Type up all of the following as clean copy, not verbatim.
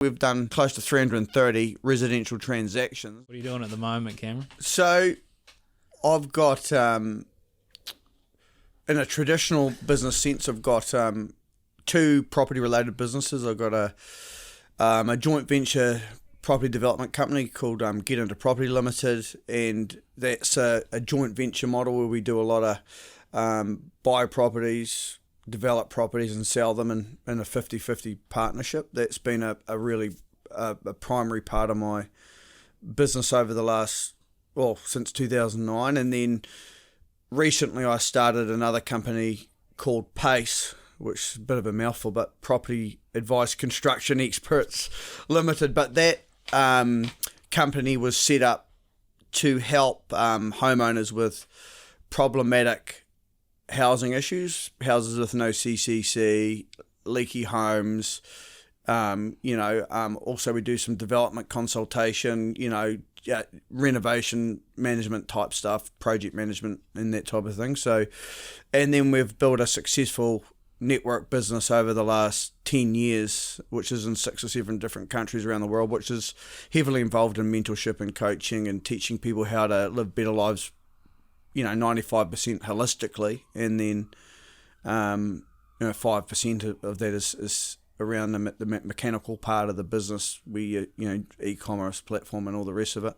We've done close to 330 residential transactions. What are you doing at the moment, Cameron? So I've got, in a traditional business sense, I've got two property-related businesses. I've got a joint venture property development company called GETIN2 Property Limited, and that's a joint venture model where we do a lot of buy properties, develop properties and sell them in a 50-50 partnership. That's been a really primary part of my business over the last, since 2009. And then recently I started another company called PACE, which is a bit of a mouthful, but Property Advice Construction Experts Limited. But that company was set up to help homeowners with problematic housing issues, houses with no CCC, leaky homes. Also we do some development consultation, renovation management type stuff, project management and that type of thing. So, and then we've built a successful network business over the last 10 years, which is in 6 or 7 different countries around the world, which is heavily involved in mentorship and coaching and teaching people how to live better lives, 95% holistically, and then 5% of that is around the mechanical part of the business, e-commerce platform and all the rest of it.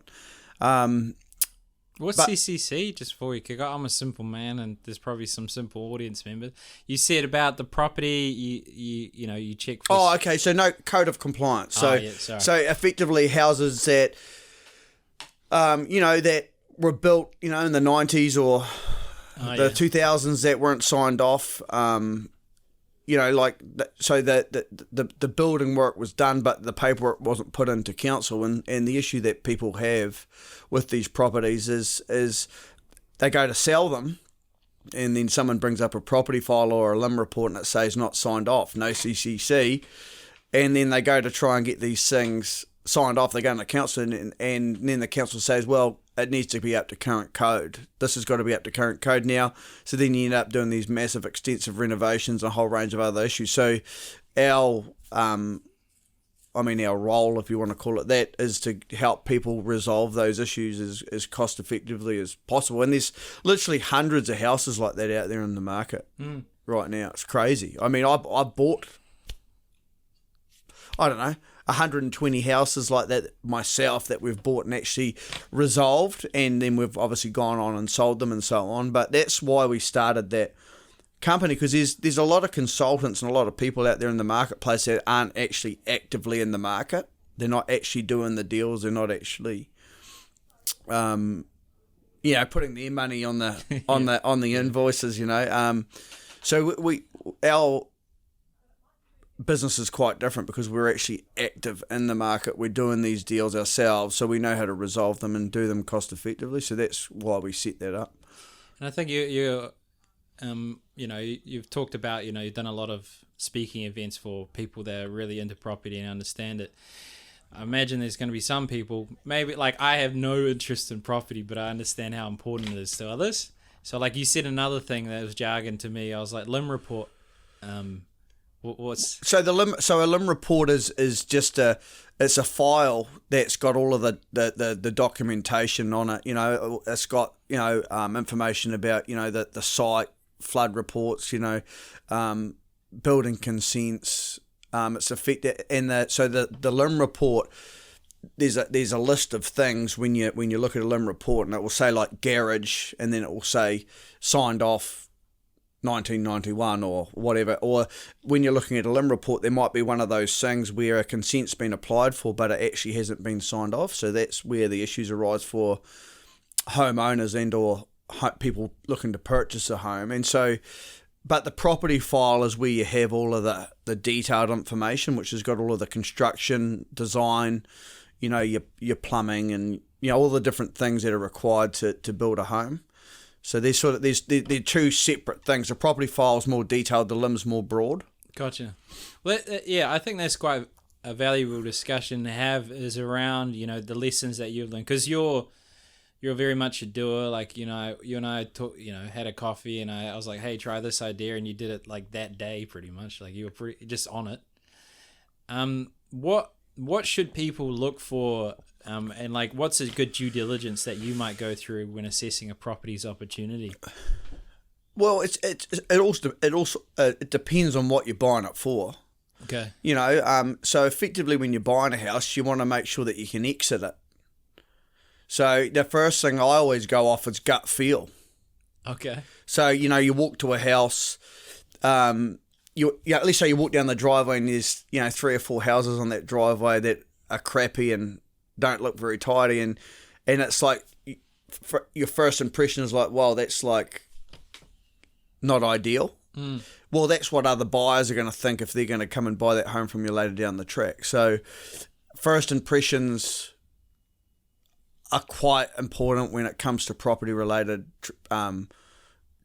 What's CCC, just before we kick off? I'm a simple man, and there's probably some simple audience members. You said about the property, you check for... Oh, okay, so no code of compliance. So, so effectively houses that, that were built, in the 90s or the 2000s that weren't signed off, so the building work was done, but the paperwork wasn't put into council. And the issue that people have with these properties is they go to sell them, and then someone brings up a property file or a LIM report and it says not signed off, no CCC, and then they go to try and get these things signed off. They go into council and then the council says, well, it needs to be up to current code. This has got to be up to current code now. So then you end up doing these massive, extensive renovations and a whole range of other issues. So our role, if you want to call it that, is to help people resolve those issues as cost effectively as possible. And there's literally hundreds of houses like that out there in the market right now. It's crazy. I bought, 120 houses like that myself that we've bought and actually resolved, and then we've obviously gone on and sold them and so on. But that's why we started that company, because there's a lot of consultants and a lot of people out there in the marketplace that aren't actually actively in the market. They're not actually doing the deals. They're not actually putting their money on the invoices, so our business is quite different because we're actually active in the market. We're doing these deals ourselves, so we know how to resolve them and do them cost effectively. So that's why we set that up. And I think you've talked about, you've done a lot of speaking events for people that are really into property and understand it. I imagine there's going to be some people, maybe like I have no interest in property, but I understand how important it is to others. So like you said, another thing that was jargon to me, I was like, LIM report. So a LIM report is just it's a file that's got all of the documentation on it. It's got information about the site, flood reports, building consents. It's affected, and the LIM report. There's a list of things when you look at a LIM report, and it will say like garage, and then it will say signed off 1991 or whatever. Or when you're looking at a LIM report, there might be one of those things where a consent's been applied for, but it actually hasn't been signed off. So that's where the issues arise for homeowners and or people looking to purchase a home. And so, but the property file is where you have all of the detailed information, which has got all of the construction, design, your plumbing, and all the different things that are required to build a home. So they're two separate things. The property file is more detailed, the LIM's more broad. Gotcha. Well, I think that's quite a valuable discussion to have, is around, the lessons that you've learned. Because you're very much a doer. Like, you and I talk, had a coffee, and I was like, hey, try this idea, and you did it like that day pretty much. Like you were just on it. What what should people look for, and like what's a good due diligence that you might go through when assessing a property's opportunity? Well, it depends on what you're buying it for. Okay. So effectively when you're buying a house, you want to make sure that you can exit it. So the first thing I always go off is gut feel. Okay. So, you walk to a house, let's say you walk down the driveway and there's, 3 or 4 houses on that driveway that are crappy and don't look very tidy. And it's like, your first impression is like, wow, that's like not ideal. Mm. Well, that's what other buyers are going to think if they're going to come and buy that home from you later down the track. So first impressions are quite important when it comes to property-related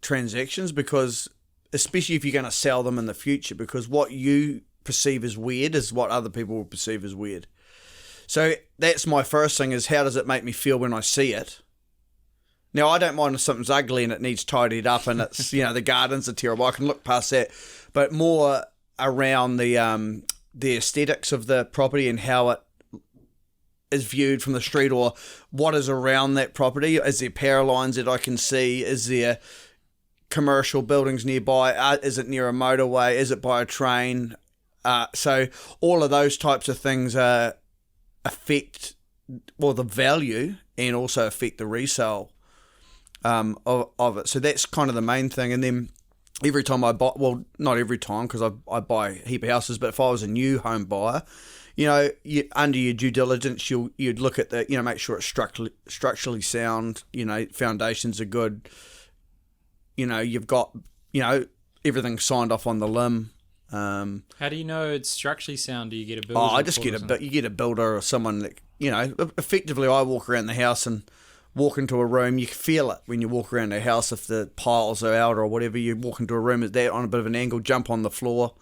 transactions, because especially if you're going to sell them in the future, because what you perceive as weird is what other people will perceive as weird. So that's my first thing, is how does it make me feel when I see it? Now, I don't mind if something's ugly and it needs tidied up and it's, the gardens are terrible. I can look past that. But more around the aesthetics of the property and how it is viewed from the street, or what is around that property. Is there power lines that I can see? Is there commercial buildings nearby? Is it near a motorway? Is it by a train? So all of those types of things affect, the value, and also affect the resale of it. So that's kind of the main thing. And then every time I buy, well, not every time, because I buy a heap of houses, but if I was a new home buyer, under your due diligence, you'd look at the, make sure it's structurally sound, foundations are good, you've got, everything signed off on the limb. How do you know it's structurally sound? Do you get a builder? You get a builder or someone that, effectively I walk around the house and walk into a room, you feel it when you walk around the house. If the piles are out or whatever, you walk into a room at that on a bit of an angle, jump on the floor.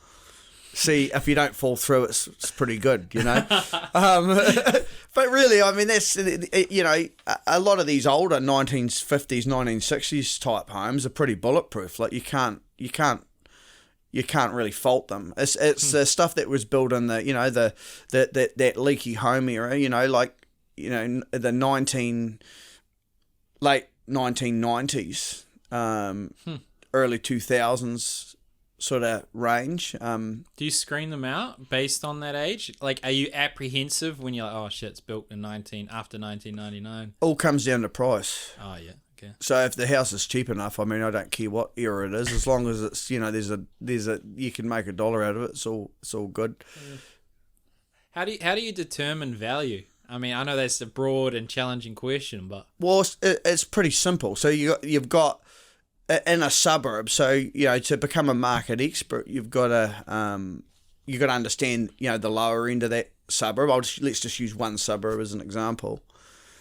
See, if you don't fall through, it's pretty good, But really, I mean, that's, a lot of these older 1950s, 1960s type homes are pretty bulletproof. Like you can't really fault them. It's the stuff that was built in the, that leaky home era, the late 1990s, early 2000s sort of range. Do you screen them out based on that age? Like, are you apprehensive when you're like, oh shit, it's built in after 1999? All comes down to price. Oh yeah, okay. So if the house is cheap enough, I mean, I don't care what era it is, as long as it's, there's a you can make $1 out of it. It's all good. How do you determine value? I mean, I know that's a broad and challenging question, but it's pretty simple. So you've got in a suburb. So to become a market expert, you've got to understand the lower end of that suburb. Let's just use one suburb as an example.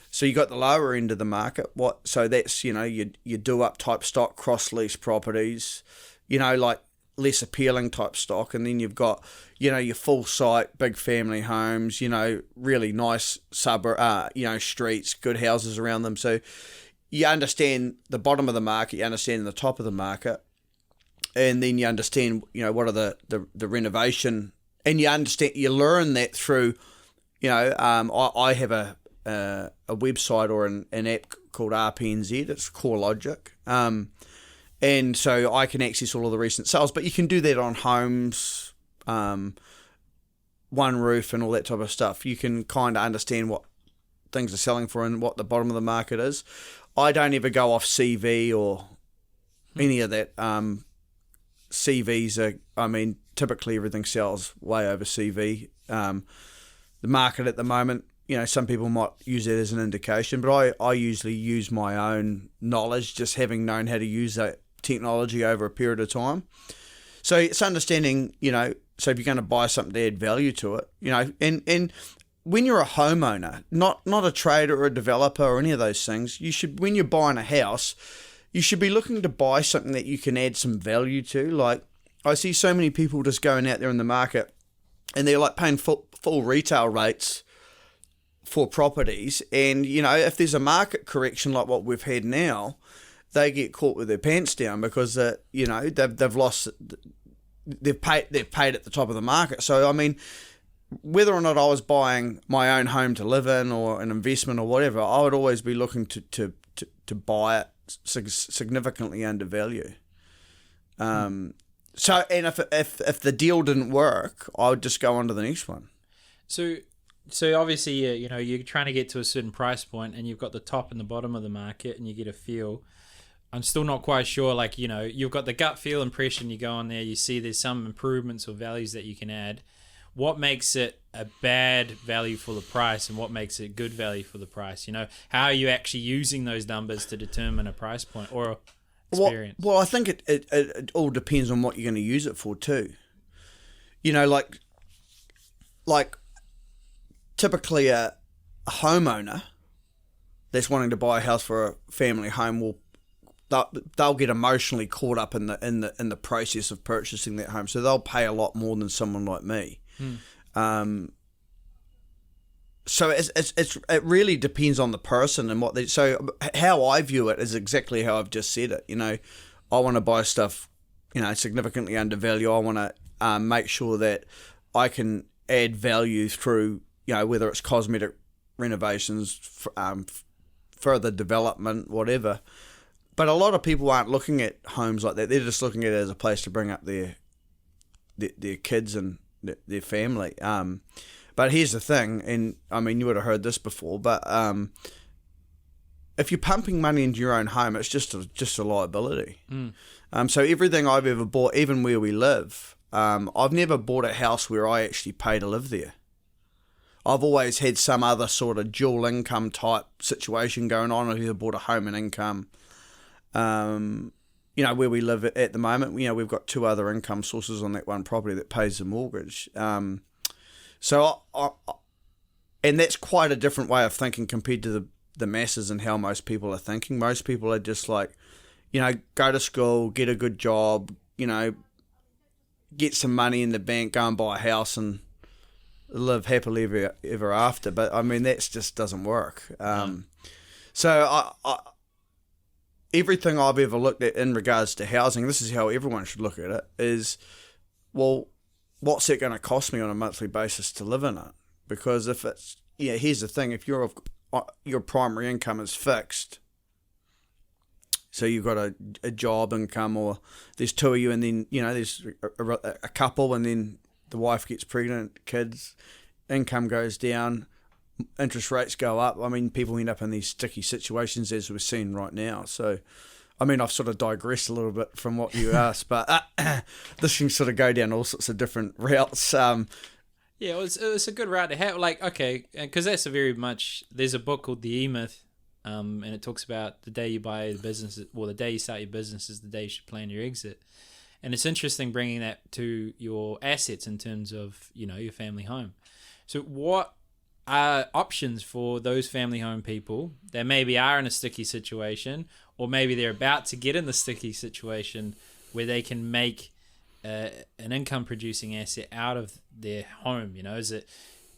So you got the lower end of the market. So that's you do up type stock, cross lease properties, like less appealing type stock, and then you've got your full site big family homes, really nice suburb, streets, good houses around them. So you understand the bottom of the market, you understand the top of the market, and then you understand what are the renovation, and you learn that through I have a website or an app called RPNZ. It's CoreLogic. And so I can access all of the recent sales, but you can do that on homes, one roof and all that type of stuff. You can kind of understand what things are selling for and what the bottom of the market is. I don't ever go off CV or any of that. CVs are, typically everything sells way over CV. The market at the moment, some people might use it as an indication, but I usually use my own knowledge, just having known how to use that technology over a period of time. So it's understanding, so if you're going to buy something to add value to it, and when you're a homeowner, not a trader or a developer or any of those things, when you're buying a house, you should be looking to buy something that you can add some value to. Like, I see so many people just going out there in the market and they're like paying full retail rates for properties, and if there's a market correction like what we've had now, they get caught with their pants down because they've lost, they've paid at the top of the market. So whether or not I was buying my own home to live in or an investment or whatever, I would always be looking to buy it significantly undervalue. So, and if the deal didn't work, I would just go on to the next one. So obviously, you know, you're trying to get to a certain price point, and you've got the top and the bottom of the market, and you get a feel. I'm still not quite sure, like, you know, you've got the gut feel impression, you go on there, you see there's some improvements or values that you can add. What makes it a bad value for the price, and what makes it good value for the price? You know, how are you actually using those numbers to determine a price point or experience? Well, I think it all depends on what you're going to use it for too. You know, like typically a homeowner that's wanting to buy a house for a family home they'll get emotionally caught up in the process of purchasing that home, so they'll pay a lot more than someone like me. So it really depends on the person and what they. So how I view it is exactly how I've just said it. You know, I want to buy stuff, you know, significantly undervalued. I want to make sure that I can add value through, you know, whether it's cosmetic renovations, further development, whatever. But a lot of people aren't looking at homes like that. They're just looking at it as a place to bring up their kids and their family. But here's the thing, and I mean, you would have heard this before, but if you're pumping money into your own home, it's just a liability. So everything I've ever bought, even where we live, I've never bought a house where I actually pay to live there. I've always had some other sort of dual income type situation going on. I've either bought a home and income. You know, where we live at the moment, you know, we've got two other income sources on that one property that pays the mortgage. So, and that's quite a different way of thinking compared to the masses and how most people are thinking. Most people are just like, you know, go to school, get a good job, you know, get some money in the bank, go and buy a house and live happily ever after. But, I mean, that just doesn't work. So, everything I've ever looked at in regards to housing, this is how everyone should look at it, is, well, what's it going to cost me on a monthly basis to live in it? Because if it's, yeah, here's the thing, if your primary income is fixed, so you've got a job income, or there's two of you, and then, you know, there's a couple, and then the wife gets pregnant, kids, income goes down, interest rates go up. I mean, people end up in these sticky situations as we're seeing right now. So, I mean, I've sort of digressed a little bit from what you asked, but this can sort of go down all sorts of different routes. Yeah, it's a good route to have. Like, okay, because that's a very much. There's a book called The E-Myth, and it talks about the day you buy a business, well, the day you start your business is the day you should plan your exit. And it's interesting bringing that to your assets in terms of, you know, your family home. So, what are options for those family home people that maybe are in a sticky situation, or maybe they're about to get in the sticky situation where they can make an income producing asset out of their home? You know, is it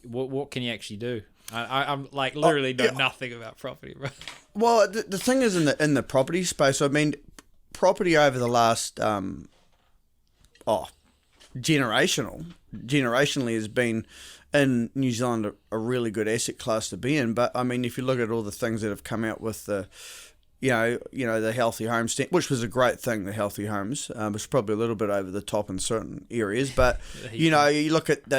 what can you actually do? I'm like literally know nothing about property, bro. Well, the thing is, in the property space, I mean, property over the last generationally has been in New Zealand a really good asset class to be in. But I mean, if you look at all the things that have come out with the, you know, the healthy home stamp, which was a great thing, the healthy homes, it's probably a little bit over the top in certain areas. But you know, you look at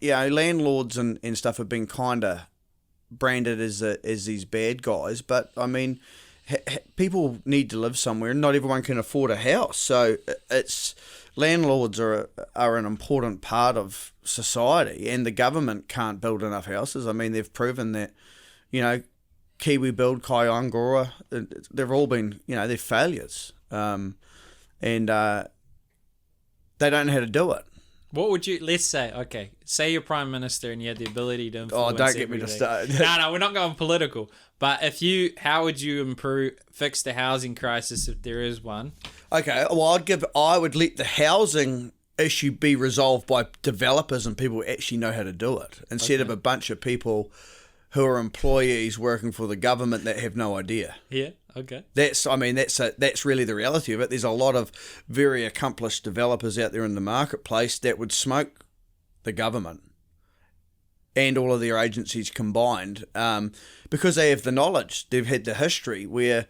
landlords and stuff have been kind of branded as these bad guys. But I mean, people need to live somewhere, and not everyone can afford a house. So it's landlords are an important part of society, and the government can't build enough houses. I mean, they've proven that, you know, Kiwi Build, Kai Angora, they've all been, you know, they're failures, and they don't know how to do it. What would you, let's say you're Prime Minister and you had the ability to influence don't get me to start. No, we're not going political. But how would you fix the housing crisis if there is one? Okay, well, I would let the housing issue be resolved by developers and people who actually know how to do it, instead of a bunch of people who are employees working for the government that have no idea. Yeah, okay. That's really the reality of it. There's a lot of very accomplished developers out there in the marketplace that would smoke the government and all of their agencies combined, because they have the knowledge, they've had the history where,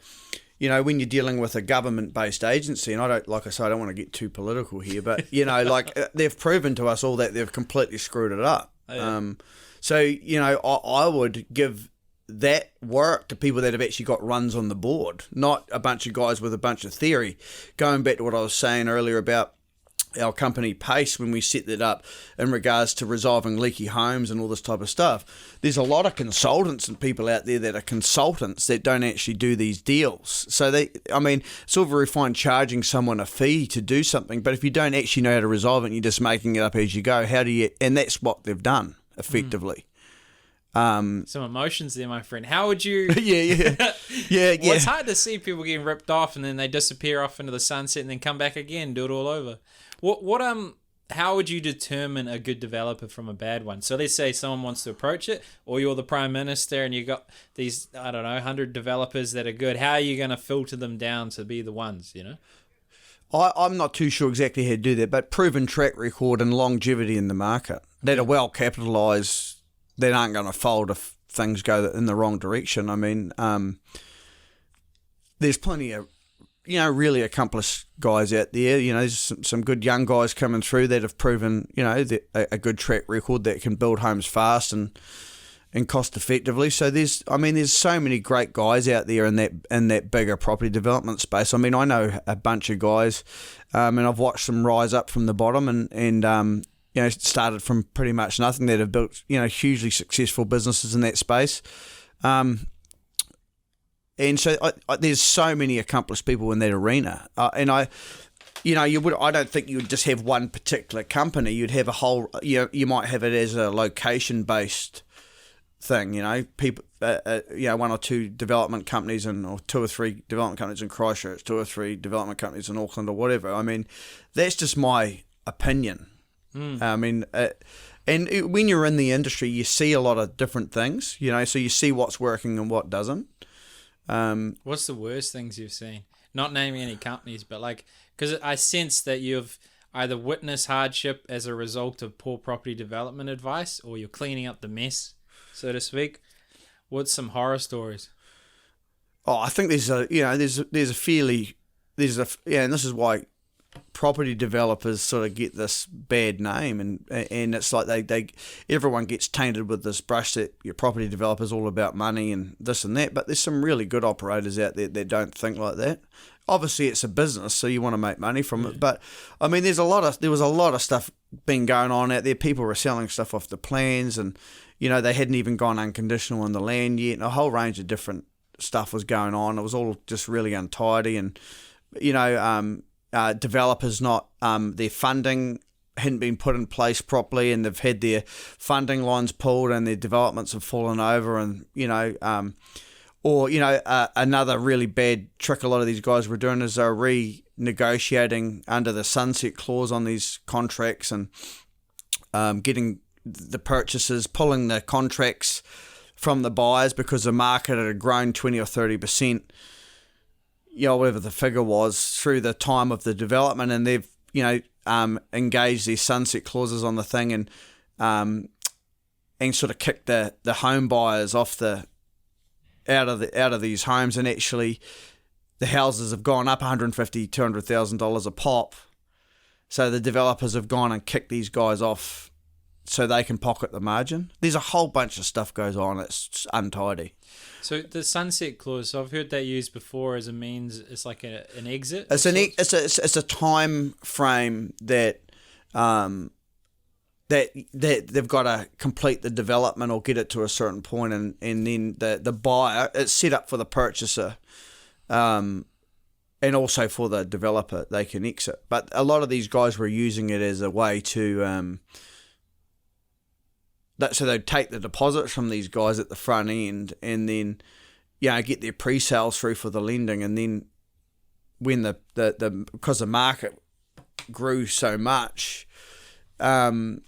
when you're dealing with a government-based agency, and I don't want to get too political here, but, they've proven to us all that they've completely screwed it up. Oh, yeah. I would give that work to people that have actually got runs on the board, not a bunch of guys with a bunch of theory. Going back to what I was saying earlier about our company Pace, when we set that up in regards to resolving leaky homes and all this type of stuff, there's a lot of consultants and people out there that are consultants that don't actually do these deals. So it's all very fine charging someone a fee to do something, but if you don't actually know how to resolve it and you're just making it up as you go, and that's what they've done effectively. Some emotions there, my friend. How would you... yeah. Well, it's hard to see people getting ripped off and then they disappear off into the sunset and then come back again, do it all over. How would you determine a good developer from a bad one? So let's say someone wants to approach it, or you're the Prime Minister and you got these, 100 developers that are good. How are you going to filter them down to be the ones, I'm not too sure exactly how to do that, but proven track record and longevity in the market that are well capitalised, that aren't going to fold if things go in the wrong direction. I mean, there's plenty of, really accomplished guys out there. There's some good young guys coming through that have proven, a good track record that can build homes fast and cost effectively. So there's so many great guys out there in that bigger property development space. I mean, I know a bunch of guys, and I've watched them rise up from the bottom and started from pretty much nothing, that have built, hugely successful businesses in that space. And so there's so many accomplished people in that arena. I don't think you would just have one particular company. You'd have a whole, you might have it as a location-based thing, people, one or two development companies or two or three development companies in Christchurch, two or three development companies in Auckland or whatever. I mean, that's just my opinion. I mean, and when you're in the industry, you see a lot of different things, so you see what's working and what doesn't. What's the worst things you've seen? Not naming any companies, but because I sense that you've either witnessed hardship as a result of poor property development advice, or you're cleaning up the mess, so to speak. What's some horror stories? Oh, I think and this is why property developers sort of get this bad name, and it's like everyone gets tainted with this brush that your property developer's all about money and this and that, but there's some really good operators out there that don't think like that. Obviously it's a business, so you want to make money from it, but I mean there was a lot of stuff been going on out there. People were selling stuff off the plans, and they hadn't even gone unconditional on the land yet, and a whole range of different stuff was going on. It was all just really untidy, and developers their funding hadn't been put in place properly, and they've had their funding lines pulled and their developments have fallen over, and another really bad trick a lot of these guys were doing is they're renegotiating under the sunset clause on these contracts, and getting the purchasers, pulling the contracts from the buyers because the market had grown 20 or 30%, whatever the figure was, through the time of the development, and they've engaged these sunset clauses on the thing, and sort of kicked the home buyers off out of these homes, and actually the houses have gone up $150,000-$200,000 a pop. So the developers have gone and kicked these guys off so they can pocket the margin. There's a whole bunch of stuff goes on. It's untidy. So the sunset clause, so I've heard that used before as a means, it's like an exit? It's a time frame that that they've got to complete the development or get it to a certain point, and then the buyer, it's set up for the purchaser, and also for the developer, they can exit. But a lot of these guys were using it as a way to so they'd take the deposits from these guys at the front end, and then get their pre-sales through for the lending, and then when the because the market grew so much, the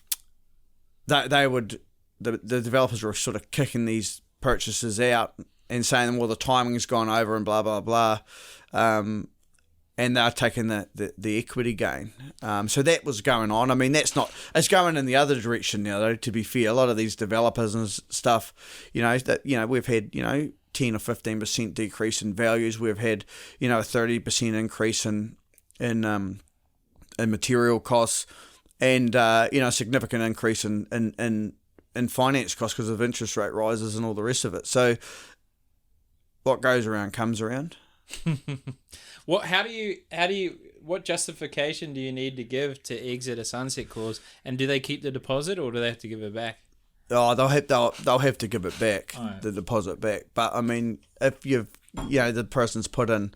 developers were sort of kicking these purchasers out and saying, well, the timing's gone over and blah blah blah, and they're taking the equity gain. So that was going on. I mean, it's going in the other direction now, though, to be fair. A lot of these developers and stuff, we've had, 10 or 15% decrease in values. We've had, a 30% increase in material costs, and, a significant increase in finance costs because of interest rate rises and all the rest of it. So what goes around comes around. What justification do you need to give to exit a sunset clause, and do they keep the deposit or do they have to give it back? Oh, they'll have to give it back, the deposit back. But I mean, if the person's put in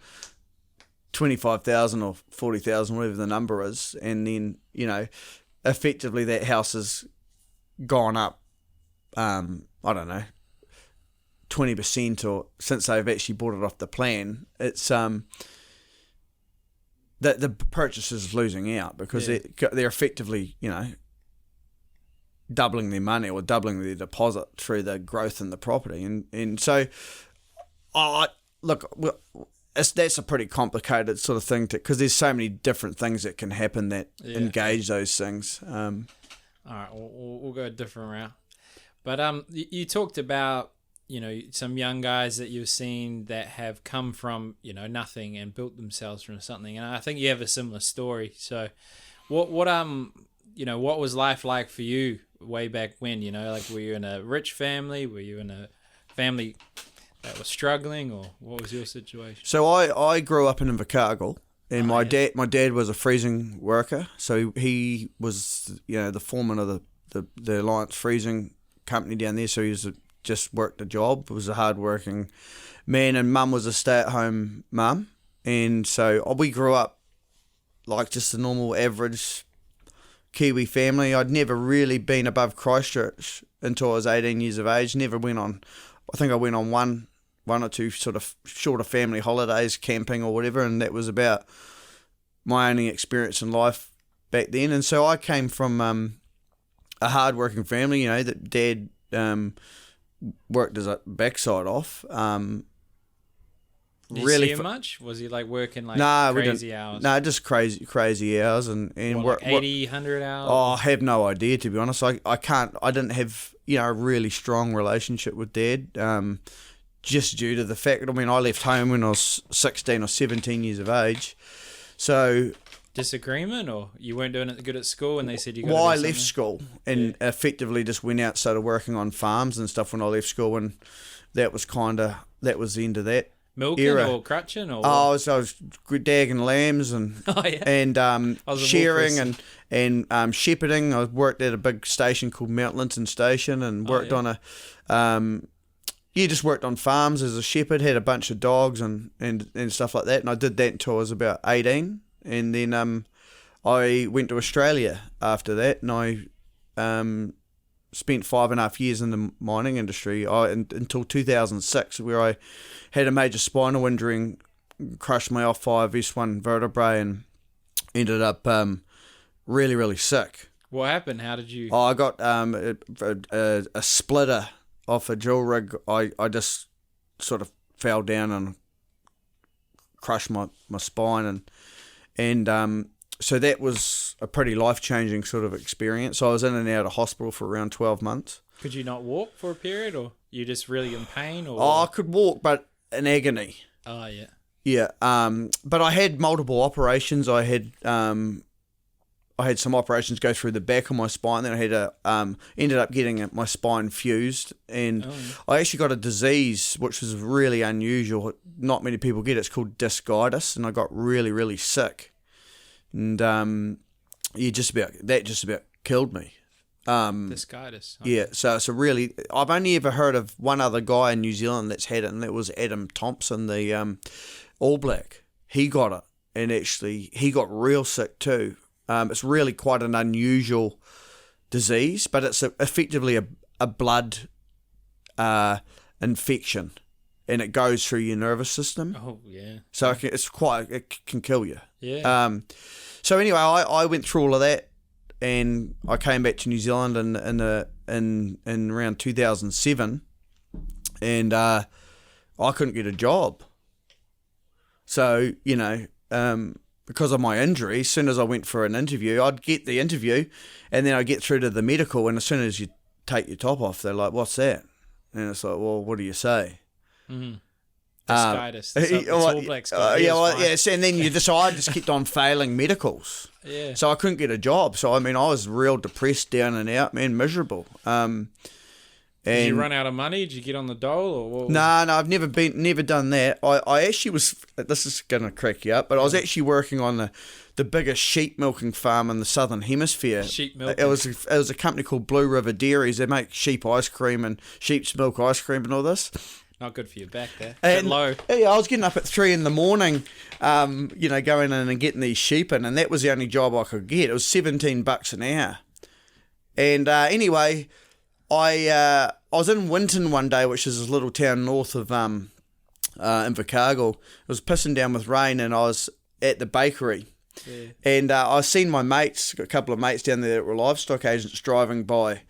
25,000 or 40,000, whatever the number is, and then effectively that house has gone up, I don't know, 20% or since they've actually bought it off the plan, it's that the purchaser's losing out because they're effectively doubling their money or doubling their deposit through the growth in the property, and so that's a pretty complicated sort of thing because there's so many different things that can happen that engage those things. All right, we'll go a different route, but you talked about some young guys that you've seen that have come from, nothing and built themselves from something. And I think you have a similar story. So what was life like for you way back when, were you in a rich family? Were you in a family that was struggling, or what was your situation? So I grew up in Invercargill, and my dad was a freezing worker. So he was, the foreman of the Alliance freezing company down there. So he was just worked a job, was a hard-working man, and mum was a stay-at-home mum. And so we grew up like just a normal average Kiwi family. I'd never really been above Christchurch until I was 18 years of age. I went on one or two sort of shorter family holidays, camping or whatever, and that was about my only experience in life back then. And so I came from a hard-working family, that dad worked his backside off. Did you see him much? Was he working crazy hours? No, just crazy hours and work 80, 100 hours? Oh, I have no idea, to be honest. I didn't have a really strong relationship with Dad, just due to the fact I left home when I was 16 or 17 years of age. So disagreement, or you weren't doing it good at school and they said you got to do I something? left school and effectively just went out, started working on farms and stuff when I left school, and that was the end of that milking era. Or crutching or I was dagging lambs and shearing and shepherding. I worked at a big station called Mount Linton Station and worked on just worked on farms as a shepherd, had a bunch of dogs and stuff like that, and I did that until I was about 18. And then I went to Australia after that, and I spent 5.5 years in the mining industry until 2006, where I had a major spinal injury, crushed my L5 S1 vertebrae, and ended up really, really sick. What happened? How did you... I got a splitter off a drill rig. I just sort of fell down and crushed my spine, and so that was a pretty life-changing sort of experience. I was in and out of hospital for around 12 months. Could you not walk for a period, or you just really in pain? Or I could walk, but in agony. Oh, yeah. Yeah, but I had multiple operations. I had some operations go through the back of my spine. Then I had ended up getting my spine fused, and I actually got a disease which was really unusual. Not many people get it. It's called discitis, and I got really, really sick, and just about killed me. Discitis. Okay. Yeah, so it's really, I've only ever heard of one other guy in New Zealand that's had it, and that was Adam Thompson, the All Black. He got it, and actually he got real sick too. It's really quite an unusual disease, but it's effectively a blood infection, and it goes through your nervous system. Oh, yeah. So it can kill you. Yeah. So anyway, I went through all of that, and I came back to New Zealand in around 2007, and I couldn't get a job. So, because of my injury, as soon as I went for an interview, I'd get the interview and then I'd get through to the medical, and as soon as you take your top off, they're like, what's that? And it's like, well, what do you say? Mm-hmm. It's All Blacks. And then so I just kept on failing medicals. Yeah. So I couldn't get a job. So, I mean, I was real depressed, down and out, man, miserable. Did you run out of money? Did you get on the dole? Or what No, I've never done that. I actually was, this is going to crack you up, but I was actually working on the biggest sheep milking farm in the Southern Hemisphere. Sheep milking? It was a company called Blue River Dairies. They make sheep ice cream and sheep's milk ice cream and all this. Not good for your back there. And, low. Yeah, I was getting up at 3 a.m, going in and getting these sheep in, and that was the only job I could get. It was $17 an hour. And anyway, I was in Winton one day, which is a little town north of Invercargill. It was pissing down with rain, and I was at the bakery. Yeah. And I seen my mates, got a couple of mates down there that were livestock agents driving by.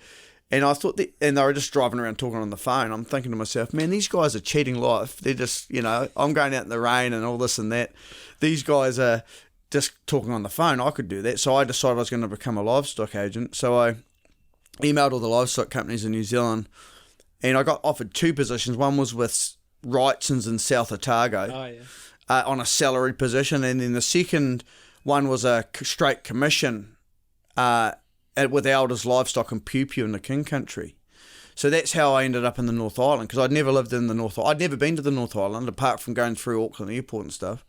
And I thought and they were just driving around talking on the phone. I'm thinking to myself, man, these guys are cheating life. They're just, I'm going out in the rain and all this and that. These guys are just talking on the phone. I could do that. So I decided I was going to become a livestock agent. So I emailed all the livestock companies in New Zealand, and I got offered 2 positions. One was with Wrightsons in South Otago on a salaried position, and then the second one was a straight commission with Elders Livestock and Pew in the King Country. So that's how I ended up in the North Island, because I'd never lived in the North Island. I'd never been to the North Island, apart from going through Auckland Airport and stuff.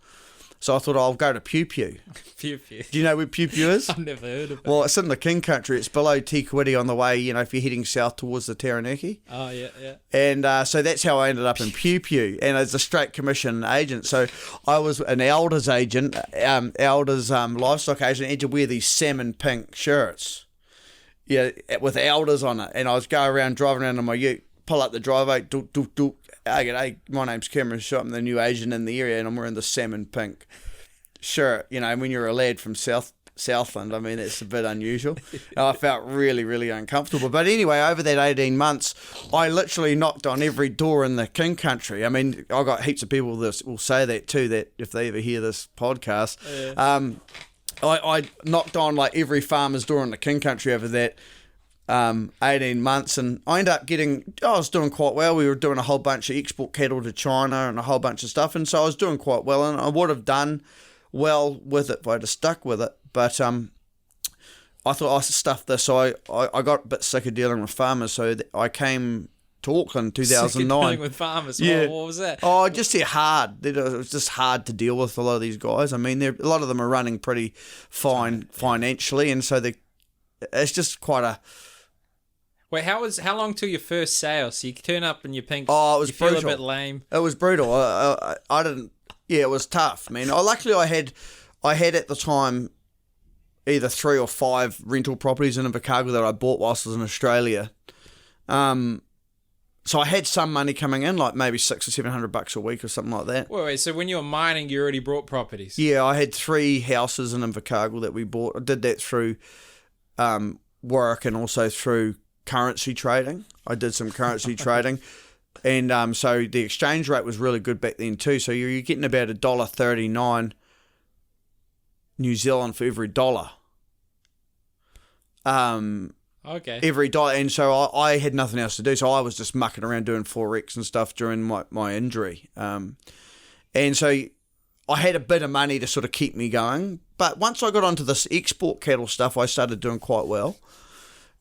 So I thought, I'll go to Pew. Pew. Do you know where Pew is? I've never heard of it. Well, it's in the King Country. It's below Te Kuiti on the way, if you're heading south towards the Taranaki. Oh, yeah. And so that's how I ended up in Pew, and as a straight commission agent. So I was an Elders agent, Elders livestock agent, and had to wear these salmon pink shirts. Yeah, with Elders on it. And I was going around, driving around in my ute, pull up the driveway, dook. Hey, my name's Cameron Stewart. I'm the new agent in the area, and I'm wearing the salmon pink shirt. When you're a lad from Southland, I mean, it's a bit unusual. And I felt really, really uncomfortable. But anyway, over that 18 months, I literally knocked on every door in the King Country. I mean, I got heaps of people that will say that too, that if they ever hear this podcast. Yeah. I knocked on like every farmer's door in the King Country over that 18 months, and I ended up I was doing quite well. We were doing a whole bunch of export cattle to China and a whole bunch of stuff, and so I was doing quite well, and I would have done well with it if I'd have stuck with it. But I thought I stuffed this, so I got a bit sick of dealing with farmers, so I came to Auckland 2009. Sick of dealing with farmers? Yeah. What was that? Oh, just they're hard. It was just hard to deal with a lot of these guys. I mean, a lot of them are running pretty fine financially, and so it's just quite a... Wait, how long till your first sale? So you turn up in your pink. Oh, it was brutal. Feel a bit lame. It was brutal. I didn't. Yeah, it was tough, man. Luckily, I had at the time either 3 or 5 rental properties in Invercargill that I bought whilst I was in Australia. So I had some money coming in, like maybe $600 or $700 a week or something like that. Wait, so when you were mining, you already bought properties? Yeah, I had 3 houses in Invercargill that we bought. I did that through work and also through currency trading. I did some currency trading, and so the exchange rate was really good back then too. So you're getting about $1.39 New Zealand for every dollar. Okay. Every dollar, and so I had nothing else to do, so I was just mucking around doing forex and stuff during my injury, and so I had a bit of money to sort of keep me going. But once I got onto this export cattle stuff, I started doing quite well.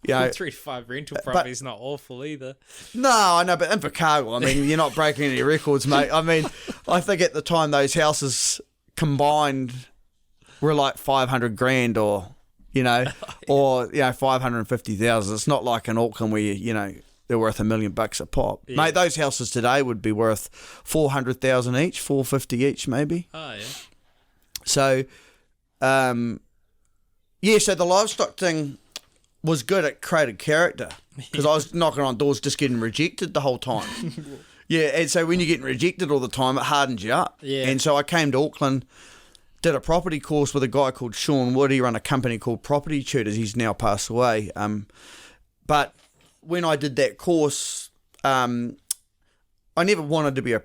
3 to 5 rental properties not awful either. No, I know, but Invercargill, I mean, you're not breaking any records, mate. I mean, I think at the time those houses combined were like 500 grand or 550,000. It's not like in Auckland where they're worth $1 million a pop. Yeah. Mate, those houses today would be worth 400,000 each, 450 each maybe. Oh yeah. So, so the livestock thing was good. It created character, because I was knocking on doors just getting rejected the whole time. Yeah, and so when you're getting rejected all the time, it hardens you up. Yeah. And so I came to Auckland, did a property course with a guy called Sean Wood. He ran a company called Property Tutors. He's now passed away. But when I did that course, I never wanted to be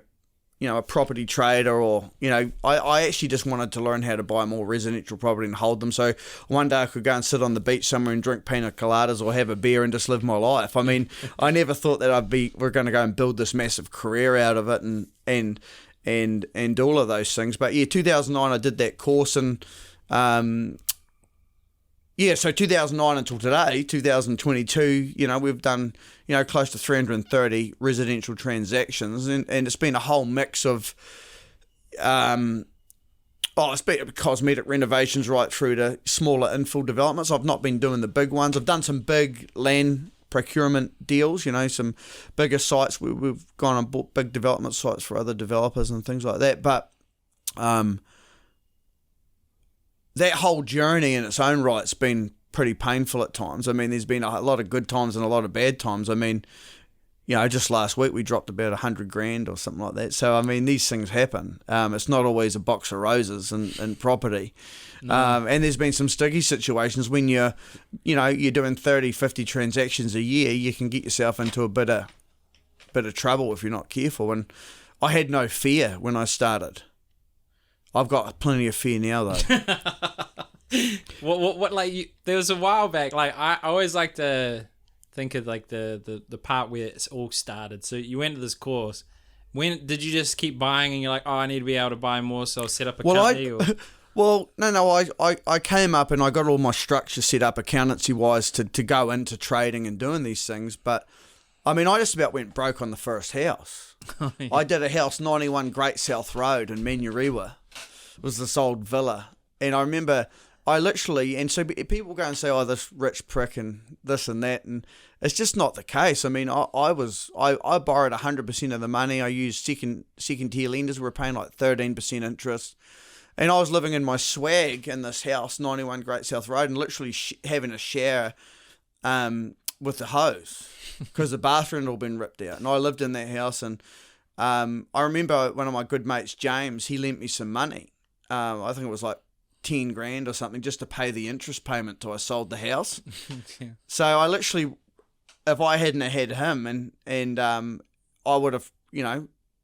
a property trader, or, I actually just wanted to learn how to buy more residential property and hold them. So one day I could go and sit on the beach somewhere and drink pina coladas or have a beer and just live my life. I mean, I never thought that we're going to go and build this massive career out of it and do all of those things. But yeah, 2009 I did that course, and so 2009 until today, 2022, we've done, close to 330 residential transactions, and it's been a whole mix of, it's been cosmetic renovations right through to smaller infill developments. I've not been doing the big ones. I've done some big land procurement deals, some bigger sites. We've gone and bought big development sites for other developers and things like that. But that whole journey in its own right's been pretty painful at times. I mean, there's been a lot of good times and a lot of bad times. I mean, just last week we dropped about $100,000 or something like that. So, I mean, these things happen. It's not always a box of roses in property. No. And there's been some sticky situations when you're doing 30, 50 transactions a year. You can get yourself into a bit of trouble if you're not careful. And I had no fear when I started. I've got plenty of fear now, though. What there was a while back, like, I always like to think of, like, the part where it's all started. So you went to this course. When did you just keep buying and you're like, I need to be able to buy more, so I'll set up a company? I came up and I got all my structure set up accountancy-wise to go into trading and doing these things. But, I mean, I just about went broke on the first house. Oh, yeah. I did a house, 91 Great South Road in Manurewa. It was this old villa. And I remember and so people go and say, oh, this rich prick and this and that. And it's just not the case. I mean, I borrowed 100% of the money. I used second tier lenders. We were paying like 13% interest. And I was living in my swag in this house, 91 Great South Road, and literally having a shower with the hose because the bathroom had all been ripped out. And I lived in that house. And I remember one of my good mates, James, he lent me some money. I think it was like $10,000 or something just to pay the interest payment till I sold the house. Yeah. So I literally, if I hadn't had him and I would have,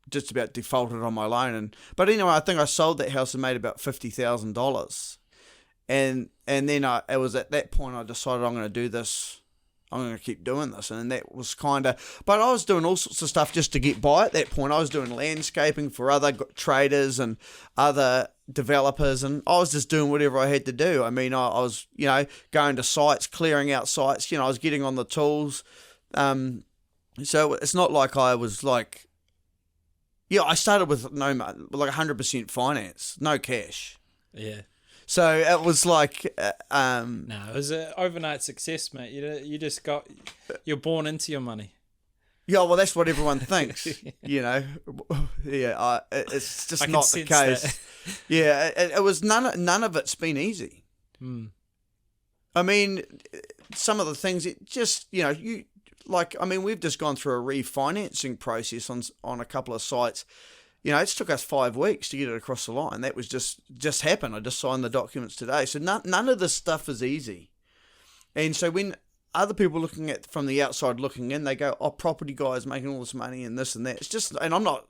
just about defaulted on my loan. But anyway, I think I sold that house and made about $50,000. And then it was at that point I decided I'm going to do this. I'm going to keep doing this. And that was but I was doing all sorts of stuff just to get by at that point. I was doing landscaping for other traders and other developers, and I was just doing whatever I had to do. I mean, I was, going to sites, clearing out sites, I was getting on the tools. So it's not like I was like, I started with like 100% finance, no cash. Yeah. So it was like, no, it was an overnight success, mate. You're born into your money. Yeah, well, that's what everyone thinks, Yeah, it's just not the case. That. Yeah, it was none of it's been easy. I mean, some of the things it just, we've just gone through a refinancing process on a couple of sites. It's took us 5 weeks to get it across the line. That was just happened. I just signed the documents today. So none of this stuff is easy. And so when other people looking at from the outside looking in, they go, oh, property guys making all this money and this and that. It's just, and I'm not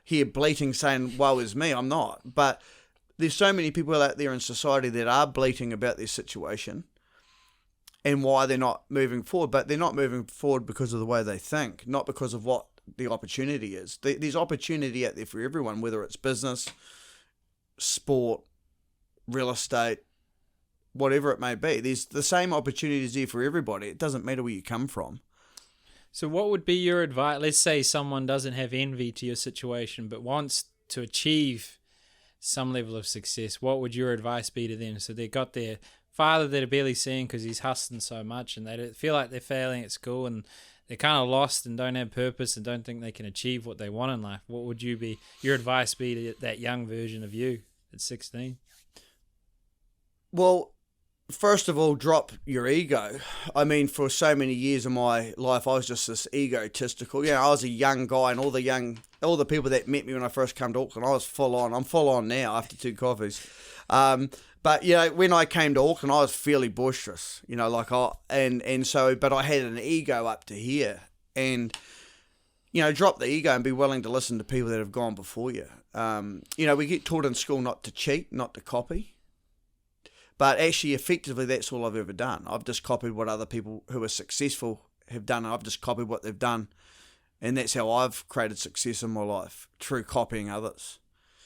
here bleating saying, woe is me. I'm not. But there's so many people out there in society that are bleating about their situation and why they're not moving forward. But they're not moving forward because of the way they think, not because of what the opportunity is. There's opportunity out there for everyone, whether it's business, sport, real estate, whatever it may be. There's the same opportunities there for everybody. It doesn't matter where you come from. So what would be your advice? Let's say someone doesn't have envy to your situation but wants to achieve some level of success. What would your advice be to them? So they've got their father that they're barely seeing because he's hustling so much, and they feel like they're failing at school, and they're kind of lost and don't have purpose and don't think they can achieve what they want in life. What would your advice be to that young version of you at 16? Well, first of all, drop your ego. I mean, for so many years of my life, I was just this egotistical. I was a young guy, and all the people that met me when I first came to Auckland, I was full on. I'm full on now after 2 coffees. But when I came to Auckland, I was fairly boisterous, but I had an ego up to here, and drop the ego and be willing to listen to people that have gone before you. We get taught in school not to cheat, not to copy. But actually, effectively, that's all I've ever done. I've just copied what other people who are successful have done. I've just copied what they've done. And that's how I've created success in my life, through copying others.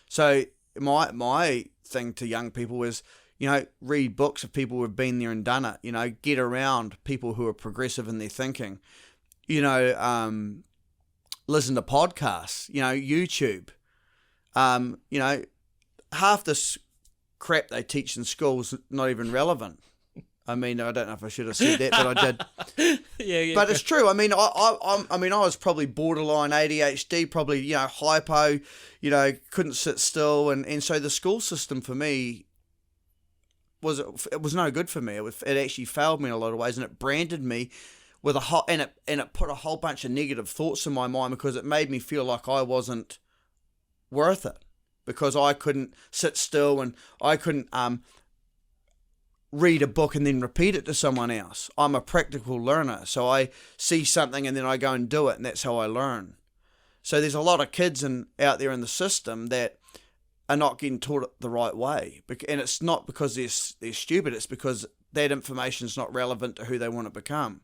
So my thing to young people is, read books of people who have been there and done it. Get around people who are progressive in their thinking. Listen to podcasts, YouTube. Half this crap they teach in school is not even relevant. I mean, I don't know if I should have said that, but I did. Yeah. But it's true. I mean, I was probably borderline ADHD, probably, hypo, couldn't sit still. And so the school system for me was no good for me. It actually failed me in a lot of ways, and it branded me with and it put a whole bunch of negative thoughts in my mind, because it made me feel like I wasn't worth it, because I couldn't sit still and I couldn't read a book and then repeat it to someone else. I'm a practical learner, so I see something and then I go and do it, and that's how I learn. So there's a lot of kids out there in the system that are not getting taught it the right way, and it's not because they're stupid, it's because that information is not relevant to who they want to become.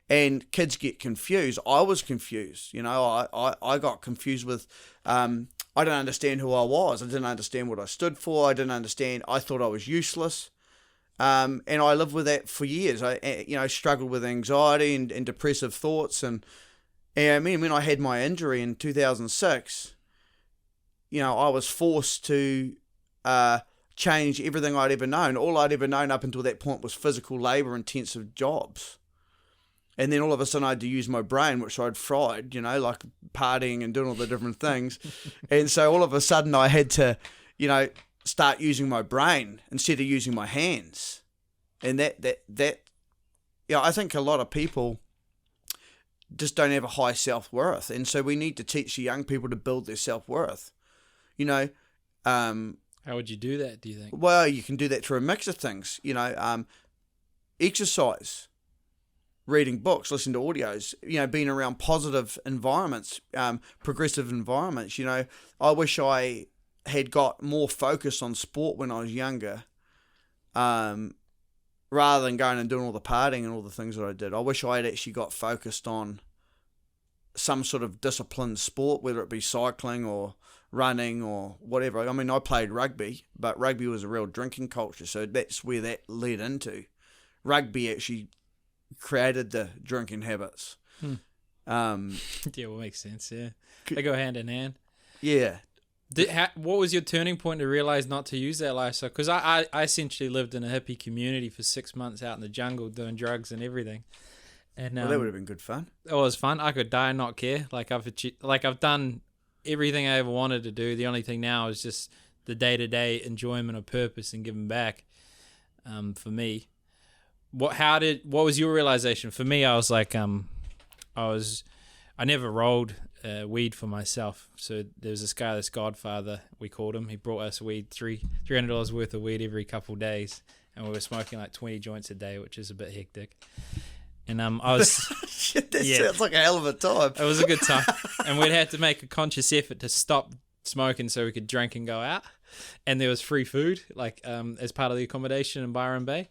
And kids get confused. I was confused. I got confused with, I didn't understand who I was. I didn't understand what I stood for. I didn't understand. I thought I was useless. And I lived with that for years. I struggled with anxiety and depressive thoughts. And I mean, when I had my injury in 2006, I was forced to change everything I'd ever known. All I'd ever known up until that point was physical labor intensive jobs. And then all of a sudden I had to use my brain, which I'd fried, like partying and doing all the different things. And so all of a sudden I had to, start using my brain instead of using my hands. And I think a lot of people just don't have a high self-worth. And so we need to teach the young people to build their self-worth. How would you do that, do you think? Well, you can do that through a mix of things. Exercise, reading books, listening to audios, being around positive environments, progressive environments. I wish I had got more focused on sport when I was younger, rather than going and doing all the partying and all the things that I did. I wish I had actually got focused on some sort of disciplined sport, whether it be cycling or running or whatever. I mean, I played rugby, but rugby was a real drinking culture, so that's where that led into. Rugby actually created the drinking habits. Yeah, well, makes sense. Yeah, they go hand in hand. Yeah. What was your turning point to realize not to use that lifestyle? Because I essentially lived in a hippie community for 6 months out in the jungle doing drugs and everything. And that would have been good fun. It was fun. I could die and not care. I've done everything I ever wanted to do. The only thing now is just the day-to-day enjoyment of purpose and giving back. For me, what was your realization? For me, I was like, I never rolled weed for myself. So there was this guy, this Godfather, we called him. He brought us weed, $300 worth of weed every couple of days, and we were smoking like 20 joints a day, which is a bit hectic. And I was shit, that sounds like a hell of a time. It was a good time, and we'd had to make a conscious effort to stop smoking so we could drink and go out. And there was free food, as part of the accommodation in Byron Bay.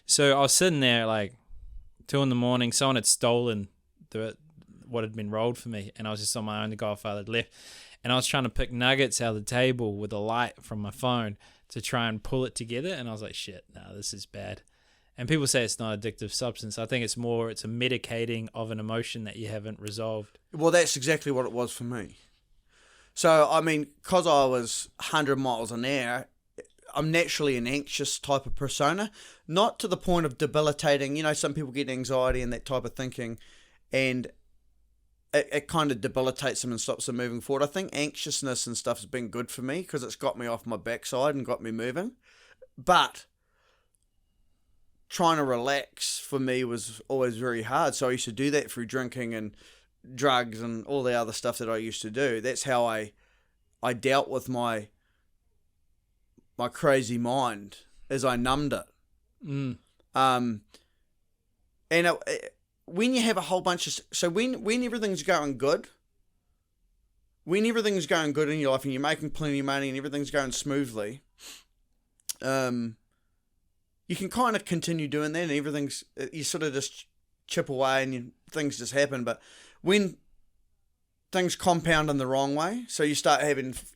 So I was sitting there 2 a.m. Someone had stolen what had been rolled for me, and I was just on my own. The Godfather had left, and I was trying to pick nuggets out of the table with a light from my phone to try and pull it together. And I was like, shit, no, this is bad. And people say it's not an addictive substance. I think it's a medicating of an emotion that you haven't resolved. Well, that's exactly what it was for me. So, I mean, because I was 100 miles an hour, I'm naturally an anxious type of persona, not to the point of debilitating. Some people get anxiety and that type of thinking, and it kind of debilitates them and stops them moving forward. I think anxiousness and stuff has been good for me because it's got me off my backside and got me moving. But trying to relax for me was always very hard. So I used to do that through drinking and drugs and all the other stuff that I used to do. That's how I dealt with my crazy mind, as I numbed it. Mm. And when you have a whole bunch of, so when everything's going good, in your life and you're making plenty of money and everything's going smoothly, you can kind of continue doing that and you sort of just chip away and things just happen. But when things compound in the wrong way, so you start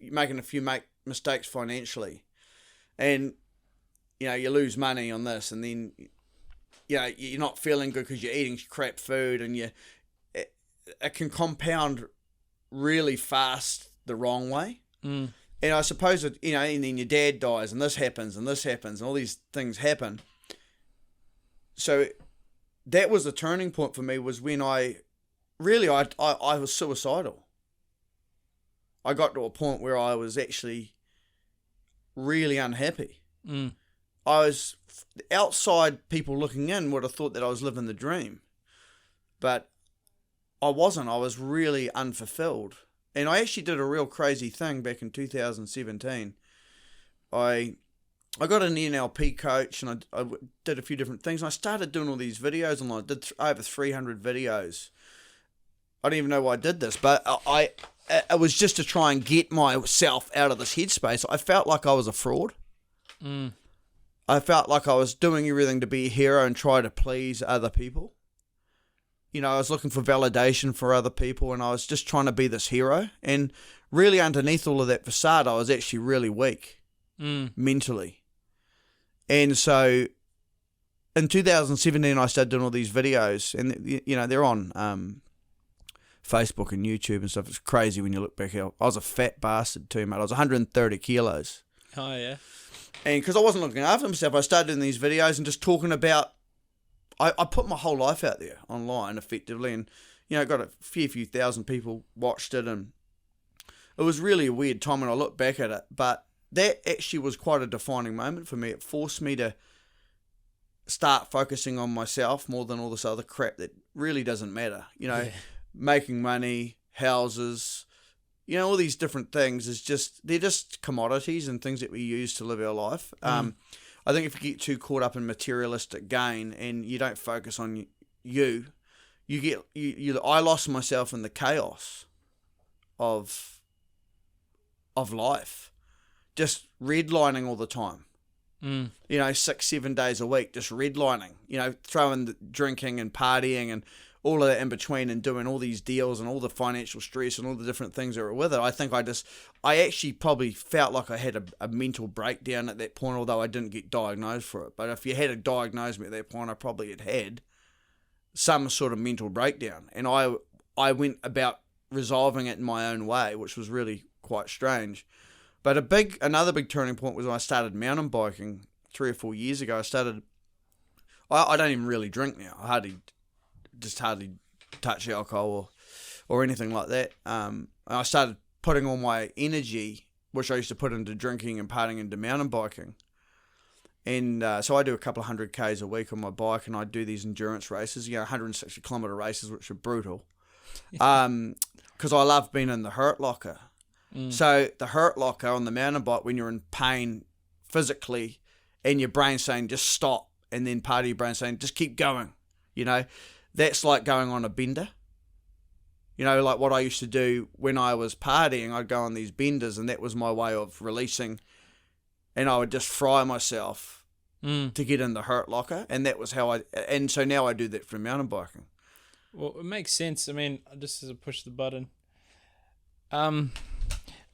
making a few mistakes financially, and you lose money on this, and then you're not feeling good because you're eating crap food, and it can compound really fast the wrong way. And I suppose and then your dad dies, and this happens, and all these things happen. So that was the turning point for me, was when I was suicidal. I got to a point where I was actually really unhappy. I was, outside people looking in would have thought that I was living the dream, but I wasn't. I was really unfulfilled. And I actually did a real crazy thing back in 2017. I got an NLP coach, and I did a few different things. And I started doing all these videos, and I did over 300 videos. I don't even know why I did this, but it was just to try and get myself out of this headspace. I felt like I was a fraud. I felt like I was doing everything to be a hero and try to please other people. I was looking for validation for other people, and I was just trying to be this hero. And really underneath all of that facade, I was actually really weak mentally. And so in 2017, I started doing all these videos, and they're on Facebook and YouTube and stuff. It's crazy when you look back. I was a fat bastard too, mate. I was 130 kilos. Oh, yeah. And because I wasn't looking after myself, I started doing these videos and just talking about, I put my whole life out there online effectively, and got a few thousand people watched it, and it was really a weird time when I look back at it. But that actually was quite a defining moment for me. It forced me to start focusing on myself more than all this other crap that really doesn't matter. Making money, houses, all these different things they're just commodities and things that we use to live our life. I think if you get too caught up in materialistic gain and you don't focus on I lost myself in the chaos of life, just redlining all the time. 6-7 days a week, just redlining, throwing the drinking and partying and all of that in between, and doing all these deals and all the financial stress and all the different things that were with it. I think I actually probably felt like I had a mental breakdown at that point, although I didn't get diagnosed for it. But if you had diagnosed me at that point, I probably had some sort of mental breakdown. And I went about resolving it in my own way, which was really quite strange. But another big turning point was when I started mountain biking 3 or 4 years ago. I don't even really drink now. I hardly touch alcohol or anything like that. I started putting all my energy, which I used to put into drinking and partying, into mountain biking. And so I do a couple of 100 Ks a week on my bike, and I do these endurance races, 160 kilometre races, which are brutal. Because I love being in the hurt locker. So the hurt locker on the mountain bike, when you're in pain physically and your brain's saying just stop, and then part of your brain saying just keep going, that's like going on a bender. Like what I used to do when I was partying, I'd go on these benders, and that was my way of releasing, and I would just fry myself to get in the hurt locker, and that was how and so now I do that for mountain biking. Well, it makes sense. I mean, just as a push the button,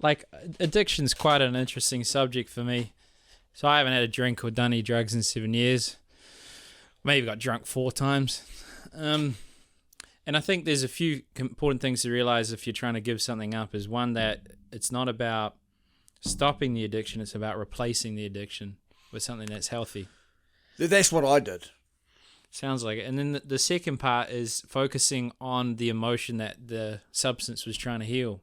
like addiction's quite an interesting subject for me. So I haven't had a drink or done any drugs in 7 years. Maybe got drunk 4 times. And I think there's a few important things to realize if you're trying to give something up. Is one, that it's not about stopping the addiction, it's about replacing the addiction with something that's healthy. That's what I did. Sounds like it. And then the second part is focusing on the emotion that the substance was trying to heal,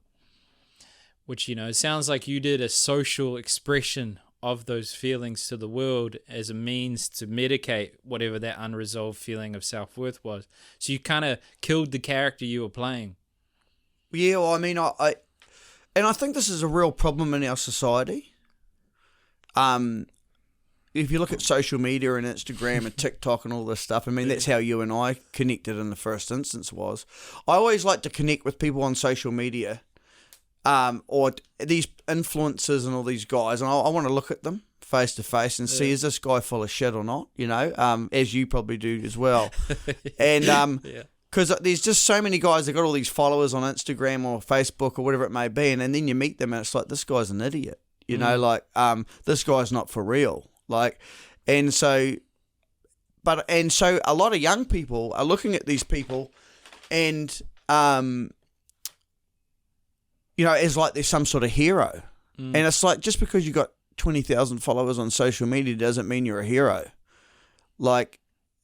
which, it sounds like you did a social expression of those feelings to the world as a means to medicate whatever that unresolved feeling of self-worth was. So you kind of killed the character you were playing. Yeah, well, I mean, I think this is a real problem in our society. if you look at social media and Instagram and TikTok and all this stuff, I mean, that's how you and I connected in the first instance was. I always like to connect with people on social media, or these influencers and all these guys, and I want to look at them face to face and see, is this guy full of shit or not, as you probably do as well. And because there's just so many guys that got all these followers on Instagram or Facebook or whatever it may be, and then you meet them and it's like, this guy's an idiot, this guy's not for real. So a lot of young people are looking at these people and, as like they're some sort of hero. And it's like, just because you got 20,000 followers on social media doesn't mean you're a hero.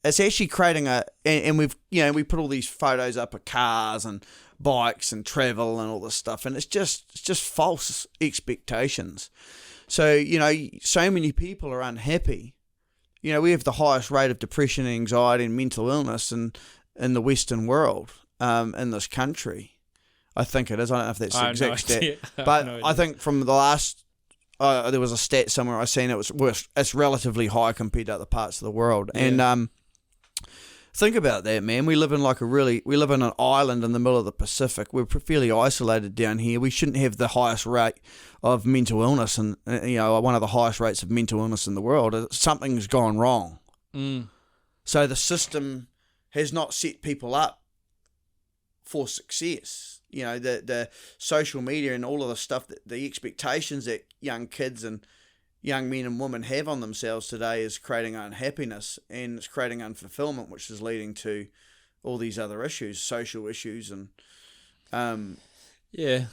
It's actually creating and we put all these photos up of cars and bikes and travel and all this stuff, and it's just false expectations. So, so many people are unhappy. We have the highest rate of depression, anxiety, and mental illness in the Western world, in this country. I think it is. I don't know if that's the exact stat. But I think from the last, there was a stat somewhere I seen, it's relatively high compared to other parts of the world. Yeah. And think about that, man. We live in an island in the middle of the Pacific. We're fairly isolated down here. We shouldn't have the highest rate of mental illness and one of the highest rates of mental illness in the world. Something's gone wrong. So the system has not set people up for success. The social media and all of the stuff, the expectations that young kids and young men and women have on themselves today is creating unhappiness, and it's creating unfulfillment, which is leading to all these other issues, social issues. And I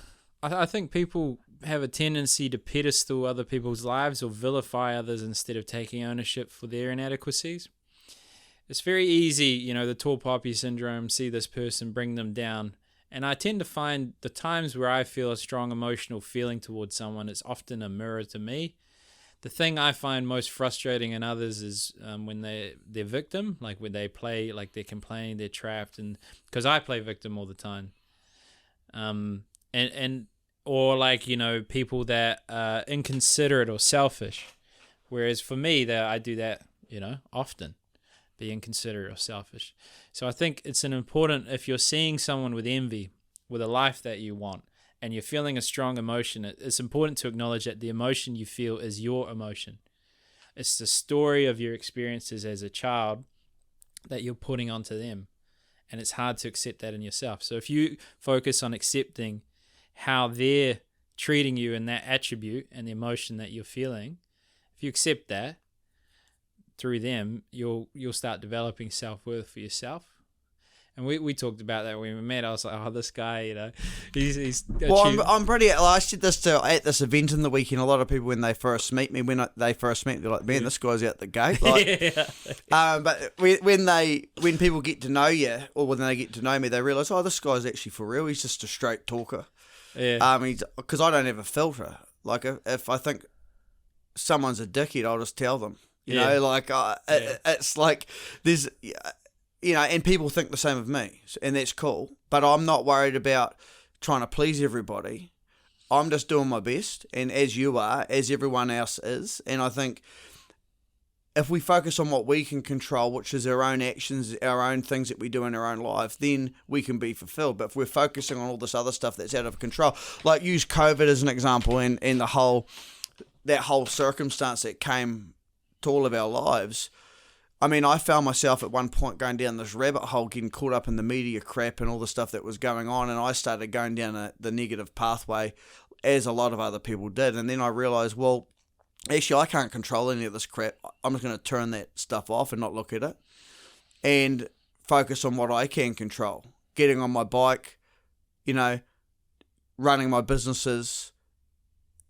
think people have a tendency to pedestal other people's lives or vilify others instead of taking ownership for their inadequacies. It's very easy, the tall poppy syndrome, see this person, bring them down. And I tend to find the times where I feel a strong emotional feeling towards someone, it's often a mirror to me. The thing I find most frustrating in others is when they're victim, like when they play, like they're complaining, they're trapped, and because I play victim all the time. Or people that are inconsiderate or selfish. Whereas for me, I do that, often, be inconsiderate or selfish. So I think it's if you're seeing someone with envy, with a life that you want, and you're feeling a strong emotion, it's important to acknowledge that the emotion you feel is your emotion. It's the story of your experiences as a child that you're putting onto them. And it's hard to accept that in yourself. So if you focus on accepting how they're treating you in that attribute and the emotion that you're feeling, if you accept that through them, you'll start developing self-worth for yourself. And we talked about that when we met. I was like, oh, this guy, he's well, I'm pretty. I said this at this event in the weekend. A lot of people, when they first meet me, they're like, man, this guy's out the gate. But when people get to know you, or when they get to know me, they realise, oh, this guy's actually for real. He's just a straight talker. Yeah. Because I don't have a filter. Like if I think someone's a dickhead, I'll just tell them. It's like there's. And people think the same of me, and that's cool. But I'm not worried about trying to please everybody. I'm just doing my best, and as you are, as everyone else is. And I think if we focus on what we can control, which is our own actions, our own things that we do in our own life, then we can be fulfilled. But if we're focusing on all this other stuff that's out of control, like use COVID as an example, and that whole circumstance that came to all of our lives. I mean, I found myself at one point going down this rabbit hole, getting caught up in the media crap and all the stuff that was going on, and I started going down the negative pathway, as a lot of other people did. And then I realised, well, actually, I can't control any of this crap. I'm just going to turn that stuff off and not look at it, and focus on what I can control. Getting on my bike, running my businesses,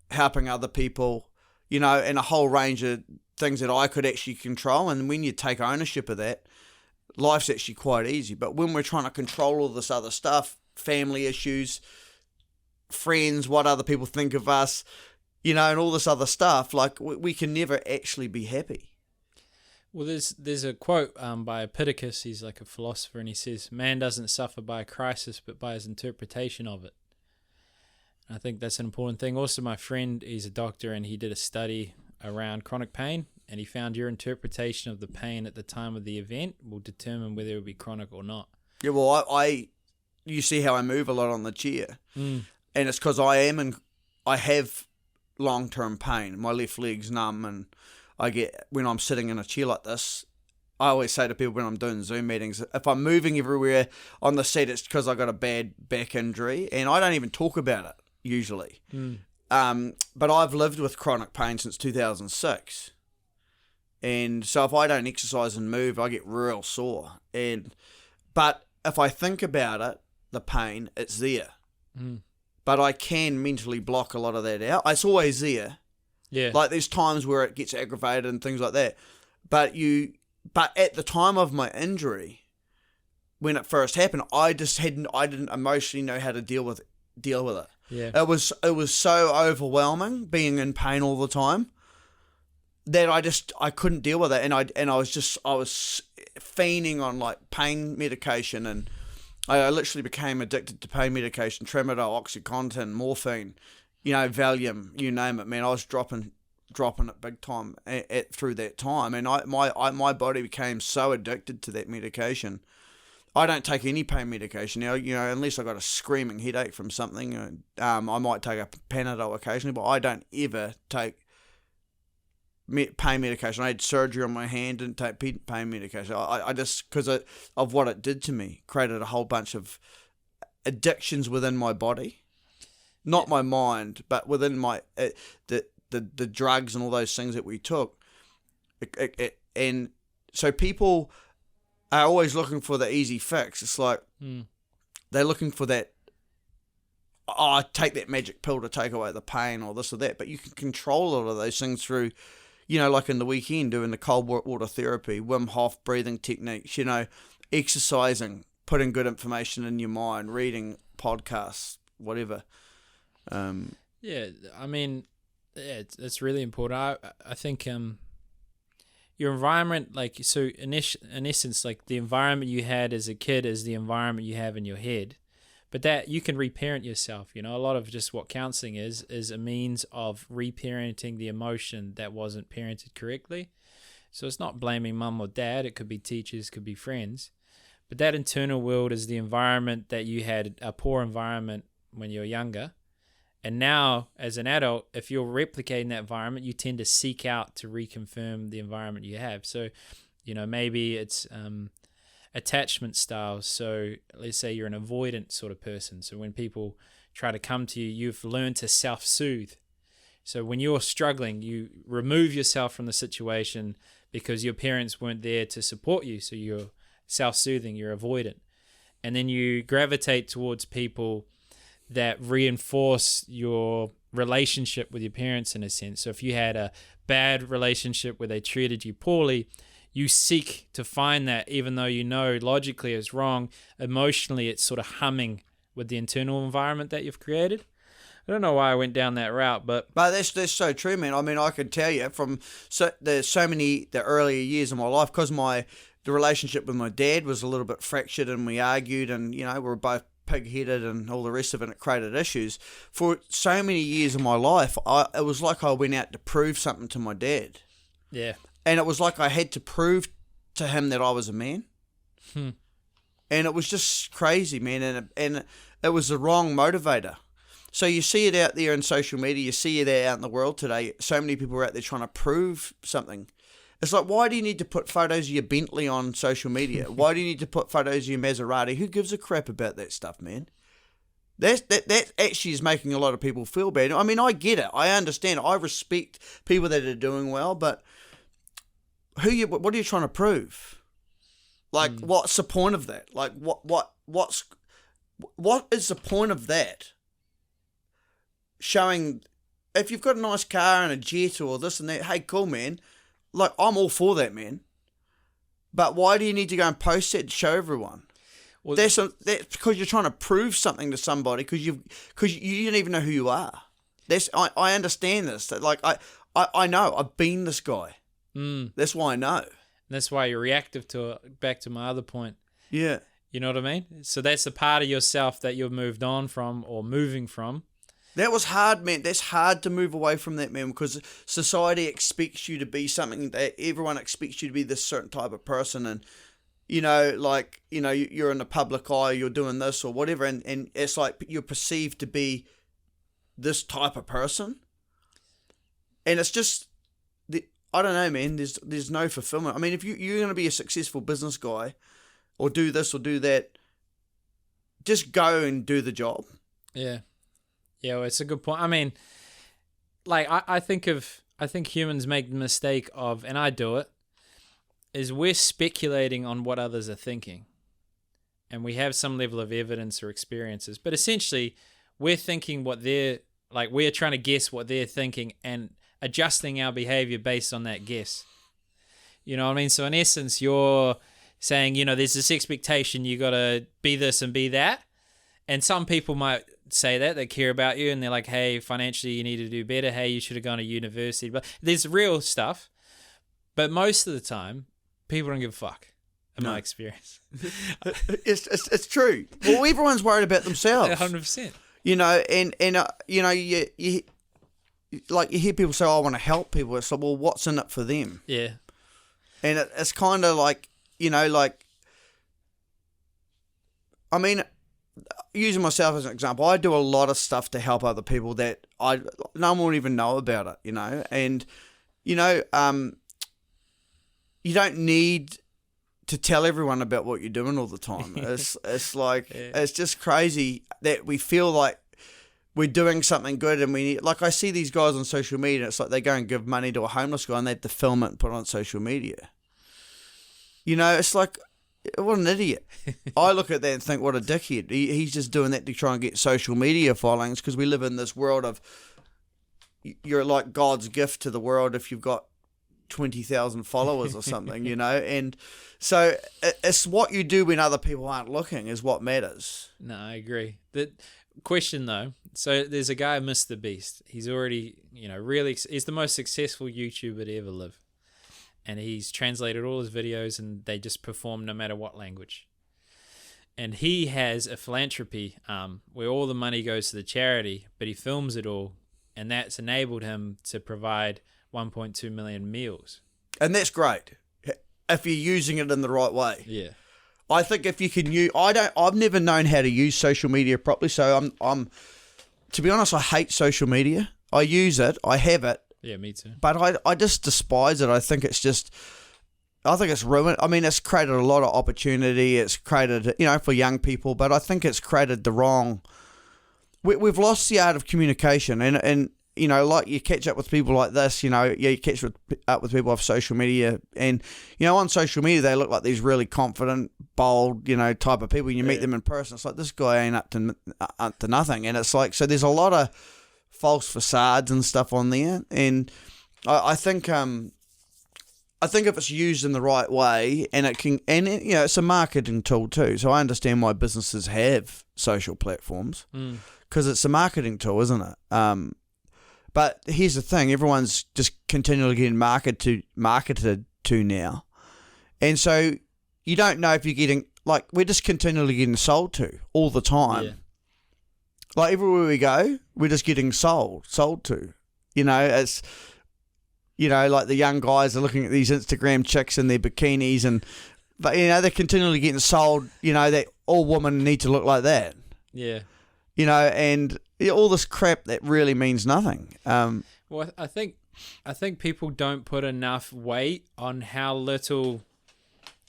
helping other people, and a whole range of things that I could actually control. And when you take ownership of that, life's actually quite easy. But when we're trying to control all this other stuff, family issues, friends, what other people think of us, and all this other stuff, like we can never actually be happy. Well, there's a quote by Epictetus. He's like a philosopher, and he says, man doesn't suffer by a crisis, but by his interpretation of it. And I think that's an important thing. Also, my friend, he's a doctor, and he did a study around chronic pain and he found your interpretation of the pain at the time of the event will determine whether it will be chronic or not. Yeah, well, you see how I move a lot on the chair, and it's because I have long-term pain. My left leg's numb, and when I'm sitting in a chair like this, I always say to people when I'm doing Zoom meetings, if I'm moving everywhere on the seat, it's because I got a bad back injury, and I don't even talk about it usually. But I've lived with chronic pain since 2006, and so if I don't exercise and move, I get real sore. But if I think about it, the pain, it's there. But I can mentally block a lot of that out. It's always there. Yeah. Like there's times where it gets aggravated and things like that. But at the time of my injury, when it first happened, I didn't emotionally know how to deal with it. Yeah. It was so overwhelming being in pain all the time that I couldn't deal with it, and I was fiending on like pain medication, and I literally became addicted to pain medication, Tramadol, OxyContin, morphine, Valium, you name it, man. I was dropping it big time through that time, and my body became so addicted to that medication. I don't take any pain medication now, unless I got a screaming headache from something. I might take a Panadol occasionally, but I don't ever take pain medication. I had surgery on my hand, didn't take pain medication. I just, because of what it did to me, created a whole bunch of addictions within my body, not my mind, but within my the drugs and all those things that we took. And so people are always looking for the easy fix. It's like they're looking for that, take that magic pill to take away the pain or this or that. But you can control a lot of those things through, like in the weekend, doing the cold water therapy, Wim Hof breathing techniques, exercising, putting good information in your mind, reading podcasts, whatever. It's really important. I think your environment, like, so in essence, like the environment you had as a kid is the environment you have in your head, but that you can reparent yourself. A lot of just what counseling is a means of reparenting the emotion that wasn't parented correctly. So it's not blaming mum or dad. It could be teachers, could be friends, but that internal world is the environment that you had, a poor environment when you were younger. And now, as an adult, if you're replicating that environment, you tend to seek out to reconfirm the environment you have. So, maybe it's attachment styles. So let's say you're an avoidant sort of person. So when people try to come to you, you've learned to self-soothe. So when you're struggling, you remove yourself from the situation because your parents weren't there to support you. So you're self-soothing, you're avoidant. And then you gravitate towards people that reinforce your relationship with your parents in a sense. So if you had a bad relationship where they treated you poorly, you seek to find that, even though logically it's wrong, emotionally it's sort of humming with the internal environment that you've created. I don't know why I went down that route, but that's so true, man. I mean, I can tell you from the earlier years of my life, because the relationship with my dad was a little bit fractured, and we argued, and we were both pig-headed and all the rest of it, and it created issues. For so many years of my life, it was like I went out to prove something to my dad. Yeah. And it was like I had to prove to him that I was a man. And it was just crazy, man, and it was the wrong motivator. So you see it out there in social media, you see it out in the world today, so many people are out there trying to prove something. It's like, why do you need to put photos of your Bentley on social media? Why do you need to put photos of your Maserati? Who gives a crap about that stuff, man? That actually is making a lot of people feel bad. I mean, I get it. I understand. I respect people that are doing well, but what are you trying to prove? Like, what's the point of that? Like, what is the point of that? Showing, if you've got a nice car and a jet or this and that, hey, cool, man. Like, I'm all for that, man. But why do you need to go and post that to show everyone? Well, that's because you're trying to prove something to somebody because you don't even know who you are. I understand this. Like, I know. I've been this guy. That's why I know. That's why you're reactive to it. Back to my other point. Yeah. You know what I mean? So that's the part of yourself that you've moved on from or moving from. That was hard, man. That's hard to move away from that, man, because society expects you to be something. That everyone expects you to be this certain type of person, and you're in the public eye, you're doing this or whatever, and it's like you're perceived to be this type of person, and it's just, I don't know, man. There's no fulfillment. I mean, if you're going to be a successful business guy, or do this or do that, just go and do the job. Yeah. Yeah, well, it's a good point. I mean, like, I think humans make the mistake of, and I do it, is we're speculating on what others are thinking. And we have some level of evidence or experiences. But essentially, we're thinking we're trying to guess what they're thinking and adjusting our behavior based on that guess. You know what I mean? So in essence, you're saying, there's this expectation, you got to be this and be that. And some people might say that they care about you and they're like, hey, financially you need to do better, hey, you should have gone to university. But there's real stuff, but most of the time people don't give a fuck in my experience. it's true. Well, everyone's worried about themselves. 100%. You like you hear people say, oh, I want to help people. It's like, well, what's in it for them? Yeah. And it's kind of like, I mean, using myself as an example, I do a lot of stuff to help other people that no one would even know about it, and you don't need to tell everyone about what you're doing all the time. It's like It's just crazy that we feel like we're doing something good, and like I see these guys on social media, and it's like they go and give money to a homeless guy and they have to film it and put it on social media. It's like, what an idiot. I look at that and think, what a dickhead. He's just doing that to try and get social media followings, because we live in this world of, you're like God's gift to the world if you've got 20,000 followers or something, and so it's what you do when other people aren't looking is what matters. No, I agree. The question though, so there's a guy, Mr. Beast. He's already, he's the most successful YouTuber to ever live. And he's translated all his videos and they just perform no matter what language. And he has a philanthropy where all the money goes to the charity, but he films it all. And that's enabled him to provide 1.2 million meals. And that's great if you're using it in the right way. Yeah. I think if you can use, I've never known how to use social media properly. So I'm to be honest, I hate social media. I use it. I have it. Yeah, me too. But I just despise it. I think it's ruined. I mean, it's created a lot of opportunity. It's created, for young people, but I think it's created the wrong. We've lost the art of communication, and like you catch up with people like this, you catch up with people off social media, and on social media they look like these really confident, bold, type of people. And you meet them in person, it's like, this guy ain't up to nothing, and it's like, so there's a lot of false facades and stuff on there, and I think if it's used in the right way, and it can, and it's a marketing tool too. So I understand why businesses have social platforms, because it's a marketing tool, isn't it? But here's the thing: everyone's just continually getting marketed to now, and so you don't know if you're getting, like, we're just continually getting sold to all the time. Yeah. Like everywhere we go, we're just getting sold to. It's, like the young guys are looking at these Instagram chicks in their bikinis, but they're continually getting sold, that all women need to look like that. Yeah. And all this crap that really means nothing. Well, I think people don't put enough weight on how little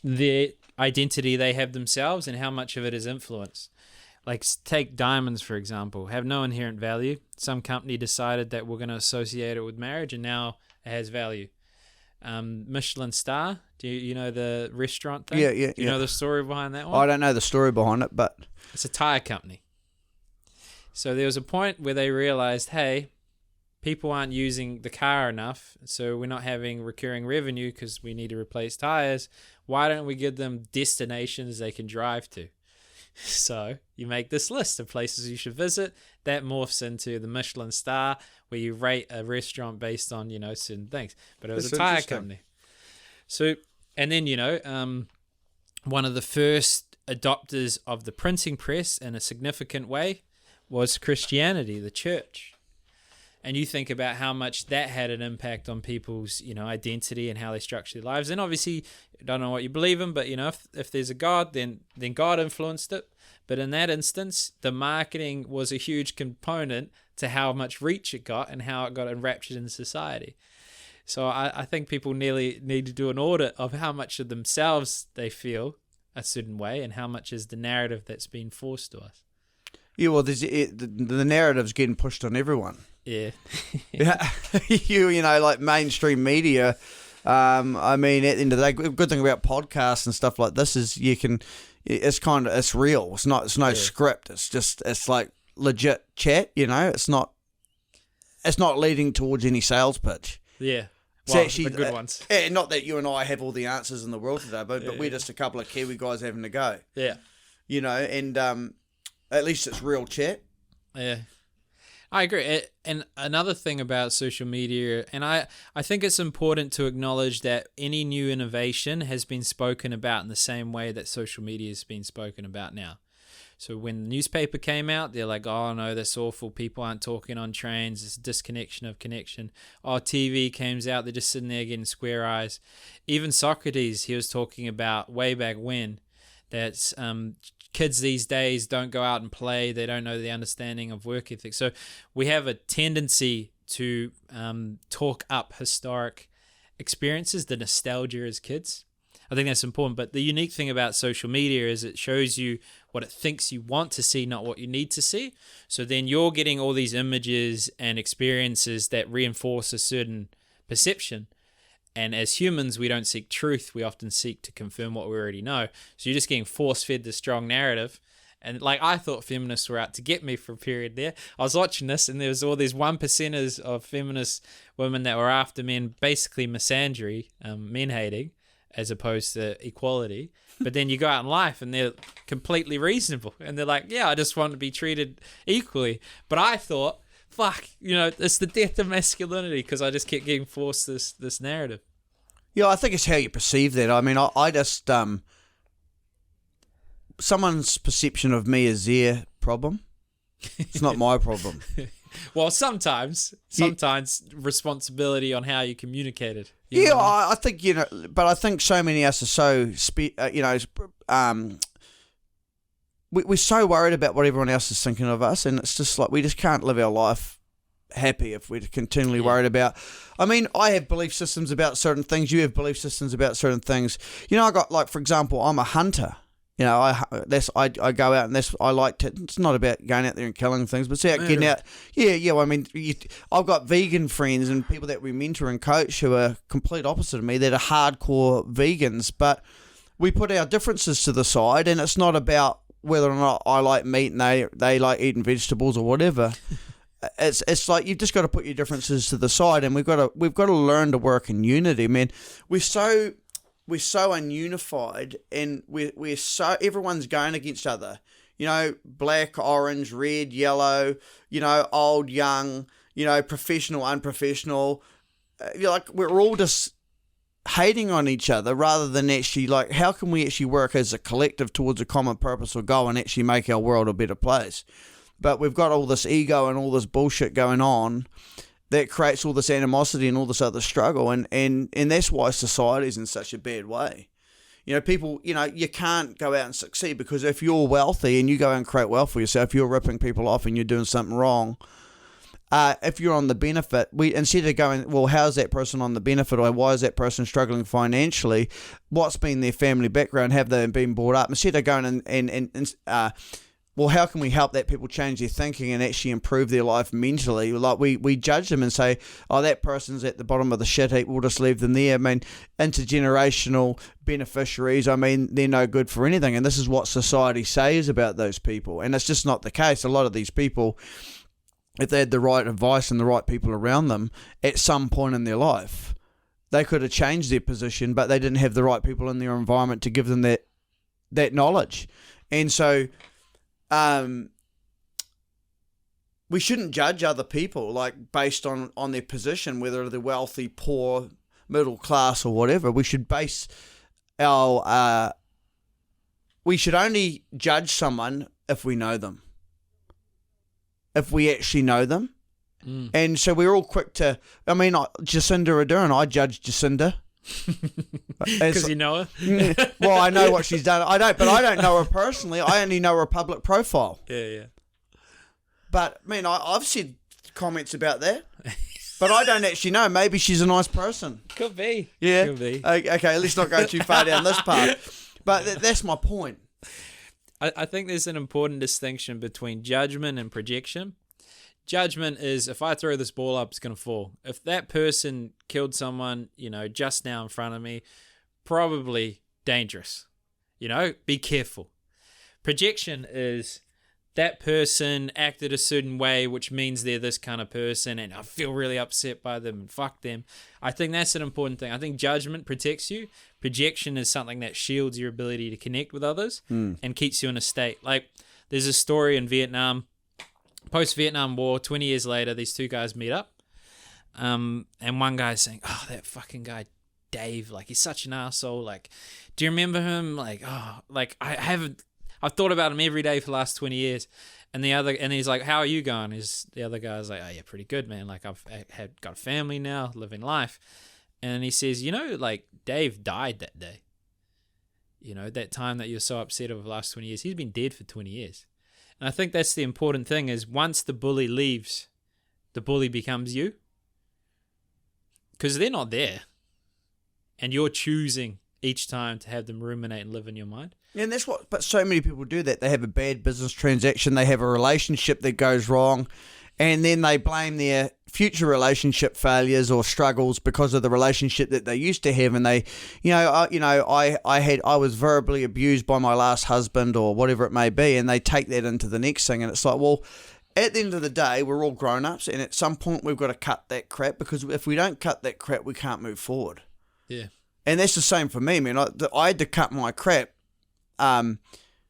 their identity they have themselves and how much of it is influence. Like, take diamonds, for example, have no inherent value. Some company decided that we're going to associate it with marriage, and now it has value. Michelin star, do you know the restaurant thing? Yeah. Do you know the story behind that one? I don't know the story behind it, but it's a tire company. So there was a point where they realized, hey, people aren't using the car enough, so we're not having recurring revenue because we need to replace tires. Why don't we give them destinations they can drive to? So you make this list of places you should visit. That morphs into the Michelin star, where you rate a restaurant based on, certain things. But it was a tire company. So, and then, one of the first adopters of the printing press in a significant way was Christianity, the church. And you think about how much that had an impact on people's, identity and how they structure their lives. And obviously, I don't know what you believe in, but, if there's a God, then God influenced it. But in that instance, the marketing was a huge component to how much reach it got and how it got enraptured in society. So I think people nearly need to do an audit of how much of themselves they feel a certain way and how much is the narrative that's been forced to us. Yeah, well, the narrative's getting pushed on everyone. Yeah. Yeah, like mainstream media. At the end of the day, good thing about podcasts and stuff like this is it's real. It's no script. It's like legit chat. It's not leading towards any sales pitch. Yeah. It's well, actually the good ones. Not that you and I have all the answers in the world today, but we're just a couple of Kiwi guys having a go. Yeah. And at least it's real chat. Yeah. I agree. And another thing about social media, and I think it's important to acknowledge that any new innovation has been spoken about in the same way that social media has been spoken about now. So when the newspaper came out, they're like, oh no, that's awful. People aren't talking on trains. It's disconnection of connection. Oh, TV comes out. They're just sitting there getting square eyes. Even Socrates, he was talking about way back when that kids these days don't go out and play. They don't know the understanding of work ethic. So we have a tendency to talk up historic experiences, the nostalgia as kids. I think that's important. But the unique thing about social media is it shows you what it thinks you want to see, not what you need to see. So then you're getting all these images and experiences that reinforce a certain perception. And as humans, we don't seek truth. We often seek to confirm what we already know. So you're just getting force-fed the strong narrative. And I thought feminists were out to get me for a period there. I was watching this and there was all these 1%ers of feminist women that were after men, basically misandry, men hating, as opposed to equality. But then you go out in life and they're completely reasonable. And they're like, yeah, I just want to be treated equally. But I thought, fuck, it's the death of masculinity because I just kept getting forced this narrative. Yeah, I think it's how you perceive that. I mean, I just... someone's perception of me is their problem. It's not my problem. Well, sometimes responsibility on how you communicated. I think, but I think so many of us are so, we're so worried about what everyone else is thinking of us, and it's just like we just can't live our life happy if we're continually worried about. I mean, I have belief systems about certain things. You have belief systems about certain things. I got for example, I'm a hunter. I go out and I like to. It's not about going out there and killing things, but it's about getting out. Yeah. Well, I mean, I've got vegan friends and people that we mentor and coach who are complete opposite of me. That are hardcore vegans, but we put our differences to the side, and it's not about whether or not I like meat and they like eating vegetables or whatever. It's like you've just got to put your differences to the side, and we've got to learn to work in unity. Man, we're so ununified, and we're so everyone's going against other. Black, orange, red, yellow. Old, young. Professional, unprofessional. We're all just hating on each other rather than actually how can we actually work as a collective towards a common purpose or goal and actually make our world a better place. But we've got all this ego and all this bullshit going on that creates all this animosity and all this other struggle, and that's why society's in such a bad way. People, you can't go out and succeed because if you're wealthy and you go out and create wealth for yourself, you're ripping people off and you're doing something wrong. If you're on the benefit, instead of going, well, how's that person on the benefit, or why is that person struggling financially? What's been their family background? Have they been brought up? Instead of going well, how can we help that people change their thinking and actually improve their life mentally? We judge them and say, oh, that person's at the bottom of the shit heap, we'll just leave them there. I mean, intergenerational beneficiaries, they're no good for anything. And this is what society says about those people. And it's just not the case. A lot of these people, if they had the right advice and the right people around them at some point in their life, they could have changed their position, but they didn't have the right people in their environment to give them that knowledge. And so we shouldn't judge other people based on their position, whether they're wealthy, poor, middle class, or whatever. We should base we should only judge someone if we know them. if we actually know them. And so we're all quick to, Jacinda Ardern, I judge Jacinda. Because you know her? Well, I know what she's done. But I don't know her personally. I only know her public profile. Yeah. But, I've said comments about that. But I don't actually know. Maybe she's a nice person. Could be. Yeah. Could be. Okay, let's not go too far down this path. But that's my point. I think there's an important distinction between judgment and projection. Judgment is, if I throw this ball up, it's going to fall. If that person killed someone, just now in front of me, probably dangerous. Be careful. Projection is that person acted a certain way, which means they're this kind of person, and I feel really upset by them and fuck them. I think that's an important thing. I think judgment protects you. Projection is something that shields your ability to connect with others and keeps you in a state. Like, there's a story in Vietnam. Post-Vietnam War, 20 years later, these two guys meet up. And one guy's saying, oh, that fucking guy, Dave, like, he's such an asshole. Like, do you remember him? Like, I've thought about him every day for the last 20 years. And he's like, how are you going? The other guy's like, oh, yeah, pretty good, man. Like, I've got a family now, living life. And he says, like, Dave died that day. That time that you're so upset over the last 20 years, he's been dead for 20 years. And I think that's the important thing is once the bully leaves, the bully becomes you. Because they're not there. And you're choosing each time to have them ruminate and live in your mind. Yeah, and but so many people do that. They have a bad business transaction. They have a relationship that goes wrong. And then they blame their future relationship failures or struggles because of the relationship that they used to have. And they, I was verbally abused by my last husband or whatever it may be. And they take that into the next thing. And it's like, well, at the end of the day, we're all grown-ups. And at some point, we've got to cut that crap. Because if we don't cut that crap, we can't move forward. Yeah. And that's the same for me, man. I had to cut my crap.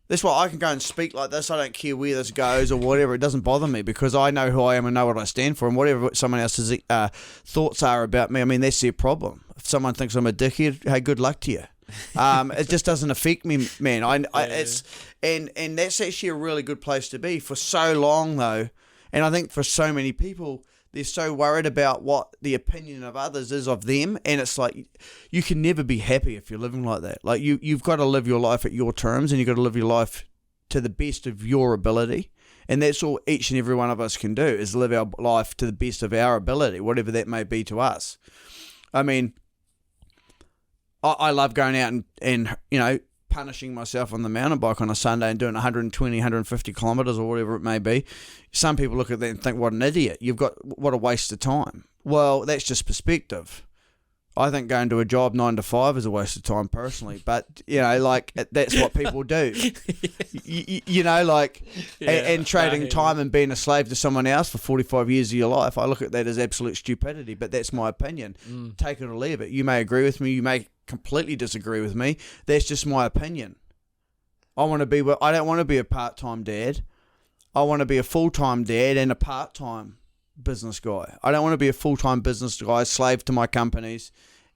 That's why I can go and speak like this. I don't care where this goes or whatever. It doesn't bother me because I know who I am and know what I stand for. And whatever someone else's thoughts are about me, that's their problem. If someone thinks I'm a dickhead, hey, good luck to you. It just doesn't affect me, man. And that's actually a really good place to be for so long, though. And I think for so many people, they're so worried about what the opinion of others is of them, and it's like you can never be happy if you're living like that. Like you've got to live your life at your terms, and you've got to live your life to the best of your ability, and that's all each and every one of us can do is live our life to the best of our ability, whatever that may be to us. I love going out and punishing myself on the mountain bike on a Sunday and doing 120, 150 kilometres or whatever it may be. Some people look at that and think, what an idiot. What a waste of time. Well, that's just perspective. I think going to a job 9 to 5 is a waste of time personally, but that's what people do. And trading time and being a slave to someone else for 45 years of your life, I look at that as absolute stupidity, but that's my opinion. Take it or leave it. You may agree with me, you may completely disagree with me. That's just my opinion. I don't want to be a part-time dad. I want to be a full-time dad and a part-time business guy. I don't want to be a full-time business guy, slave to my companies,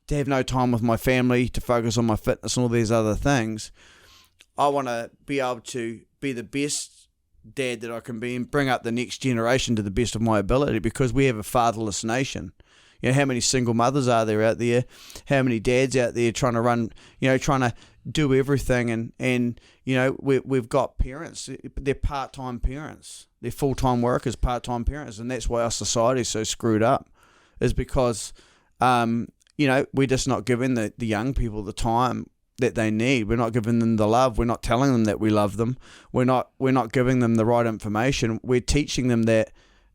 to have no time with my family, to focus on my fitness and all these other things. I want to be able to be the best dad that I can be and bring up the next generation to the best of my ability, because we have a fatherless nation. How many single mothers are there out there? How many dads out there trying to run, trying to do everything? And we've got parents. They're part-time parents. They're full-time workers, part-time parents. And that's why our society is so screwed up, is because, we're just not giving the young people the time that they need. We're not giving them the love. We're not telling them that we love them. We're not giving them the right information. We're teaching them that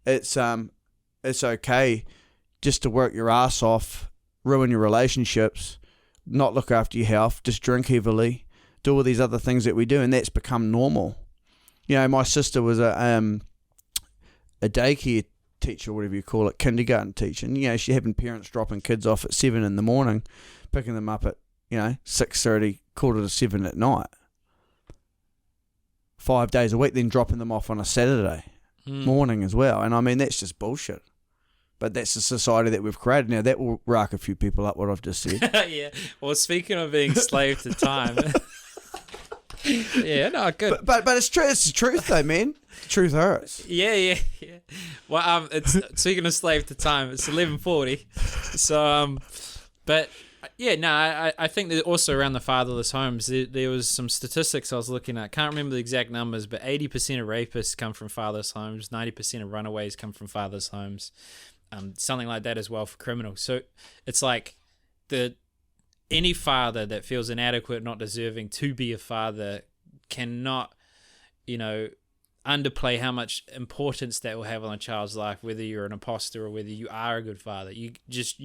it's okay just to work your ass off, ruin your relationships, not look after your health, just drink heavily, do all these other things that we do, and that's become normal. My sister was a daycare teacher, whatever you call it, kindergarten teacher, and she having parents dropping kids off at 7 in the morning, picking them up at 6:30, 6:45 at night, 5 days a week, then dropping them off on a Saturday morning as well. And that's just bullshit. But that's the society that we've created. Now, that will rack a few people up, what I've just said. Yeah. Well, speaking of being slave to time, Yeah, no, good. But it's true. It's the truth, though, man. The truth hurts. Yeah. Well, it's speaking of slave to time, it's 11:40. So, but yeah, no, I think that also around the fatherless homes, there was some statistics I was looking at. Can't remember the exact numbers, but 80% of rapists come from fatherless homes. 90% of runaways come from fatherless homes. Something like that as well for criminals. So it's like any father that feels inadequate, not deserving to be a father, cannot, underplay how much importance that will have on a child's life, whether you're an imposter or whether you are a good father. You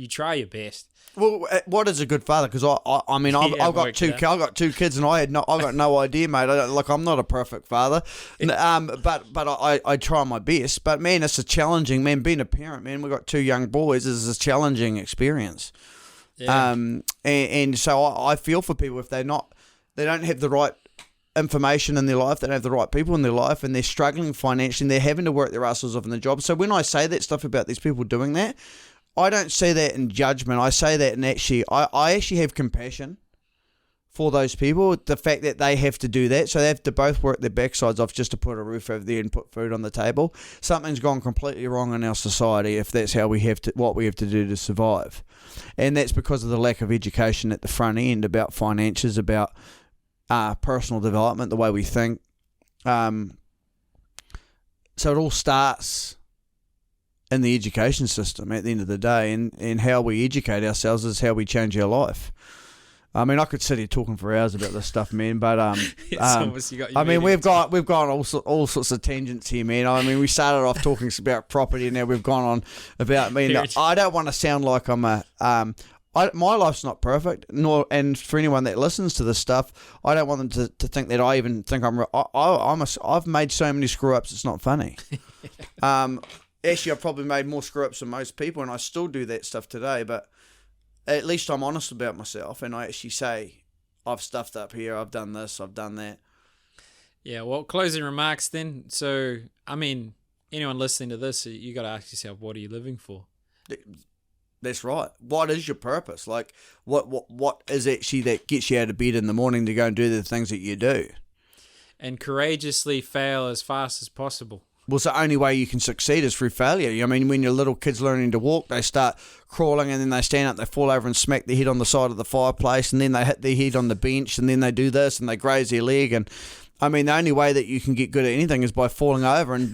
try your best. Well, what is a good father? Because I've got two kids, and I got no idea, mate. I'm not a perfect father, but I try my best. But man, it's a challenging, man. Being a parent, man, we've got two young boys. Is a challenging experience. Yeah. And so I feel for people if they don't have the right information in their life, they don't have the right people in their life, and they're struggling financially, and they're having to work their asses off in the job. So when I say that stuff about these people doing that, I don't say that in judgment. I say that in I actually have compassion for those people, the fact that they have to do that. So they have to both work their backsides off just to put a roof over there and put food on the table. Something's gone completely wrong in our society if that's how what we have to do to survive. And that's because of the lack of education at the front end about finances, about personal development, the way we think. So it all starts in the education system at the end of the day, and how we educate ourselves is how we change our life. I mean, I could sit here talking for hours about this stuff, man, but we've gone all sorts of tangents here, man. I mean, we started off talking about property, and now we've gone on about me. I don't want to sound like I'm my life's not perfect, and for anyone that listens to this stuff, I don't want them to think that I even think I've made so many screw ups. It's not funny. Actually, I've probably made more screw ups than most people, and I still do that stuff today. But at least I'm honest about myself, and I actually say I've stuffed up here. I've done this. I've done that. Yeah. Well, closing remarks then. So, I mean, anyone listening to this, you got to ask yourself, what are you living for? That's right. What is your purpose? Like, what is actually that gets you out of bed in the morning to go and do the things that you do? And courageously fail as fast as possible. Well, it's the only way you can succeed is through failure. I mean, when your little kid's learning to walk, they start crawling, and then they stand up, they fall over and smack their head on the side of the fireplace, and then they hit their head on the bench, and then they do this, and they graze their leg. And I mean, the only way that you can get good at anything is by falling over and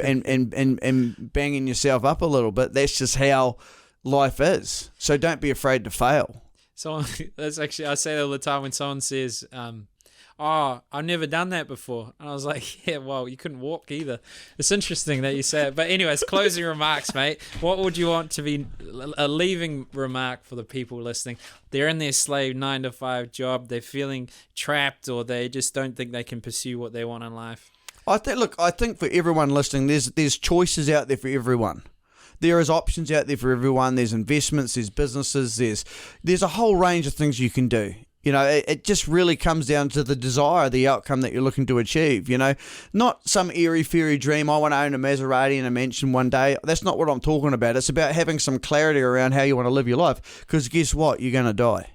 banging yourself up a little bit. That's just how life is. So don't be afraid to fail. So that's actually, I say that all the time when someone says, oh, I've never done that before. And I was like, yeah, well, you couldn't walk either. It's interesting that you say it. But anyways, closing remarks, mate. What would you want to be a leaving remark for the people listening? They're in their slave 9-to-5 job. They're feeling trapped, or they just don't think they can pursue what they want in life. I think for everyone listening, there's choices out there for everyone. There is options out there for everyone. There's investments, there's businesses, there's a whole range of things you can do. It just really comes down to the desire, the outcome that you're looking to achieve, Not some airy-fairy dream, I want to own a Maserati and a mansion one day. That's not what I'm talking about. It's about having some clarity around how you want to live your life, because guess what? You're going to die.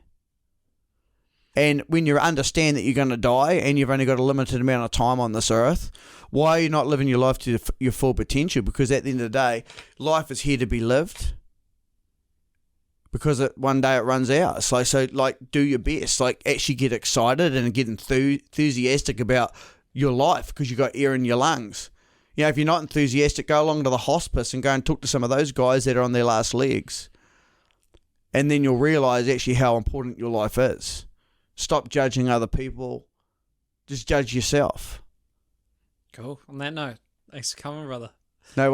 And when you understand that you're going to die and you've only got a limited amount of time on this earth, why are you not living your life to your full potential? Because at the end of the day, life is here to be lived. Because one day it runs out. So do your best. Actually get excited and get enthusiastic about your life, because you've got air in your lungs. If you're not enthusiastic, go along to the hospice and go and talk to some of those guys that are on their last legs. And then you'll realise actually how important your life is. Stop judging other people. Just judge yourself. Cool. On that note, thanks for coming, brother. No worries.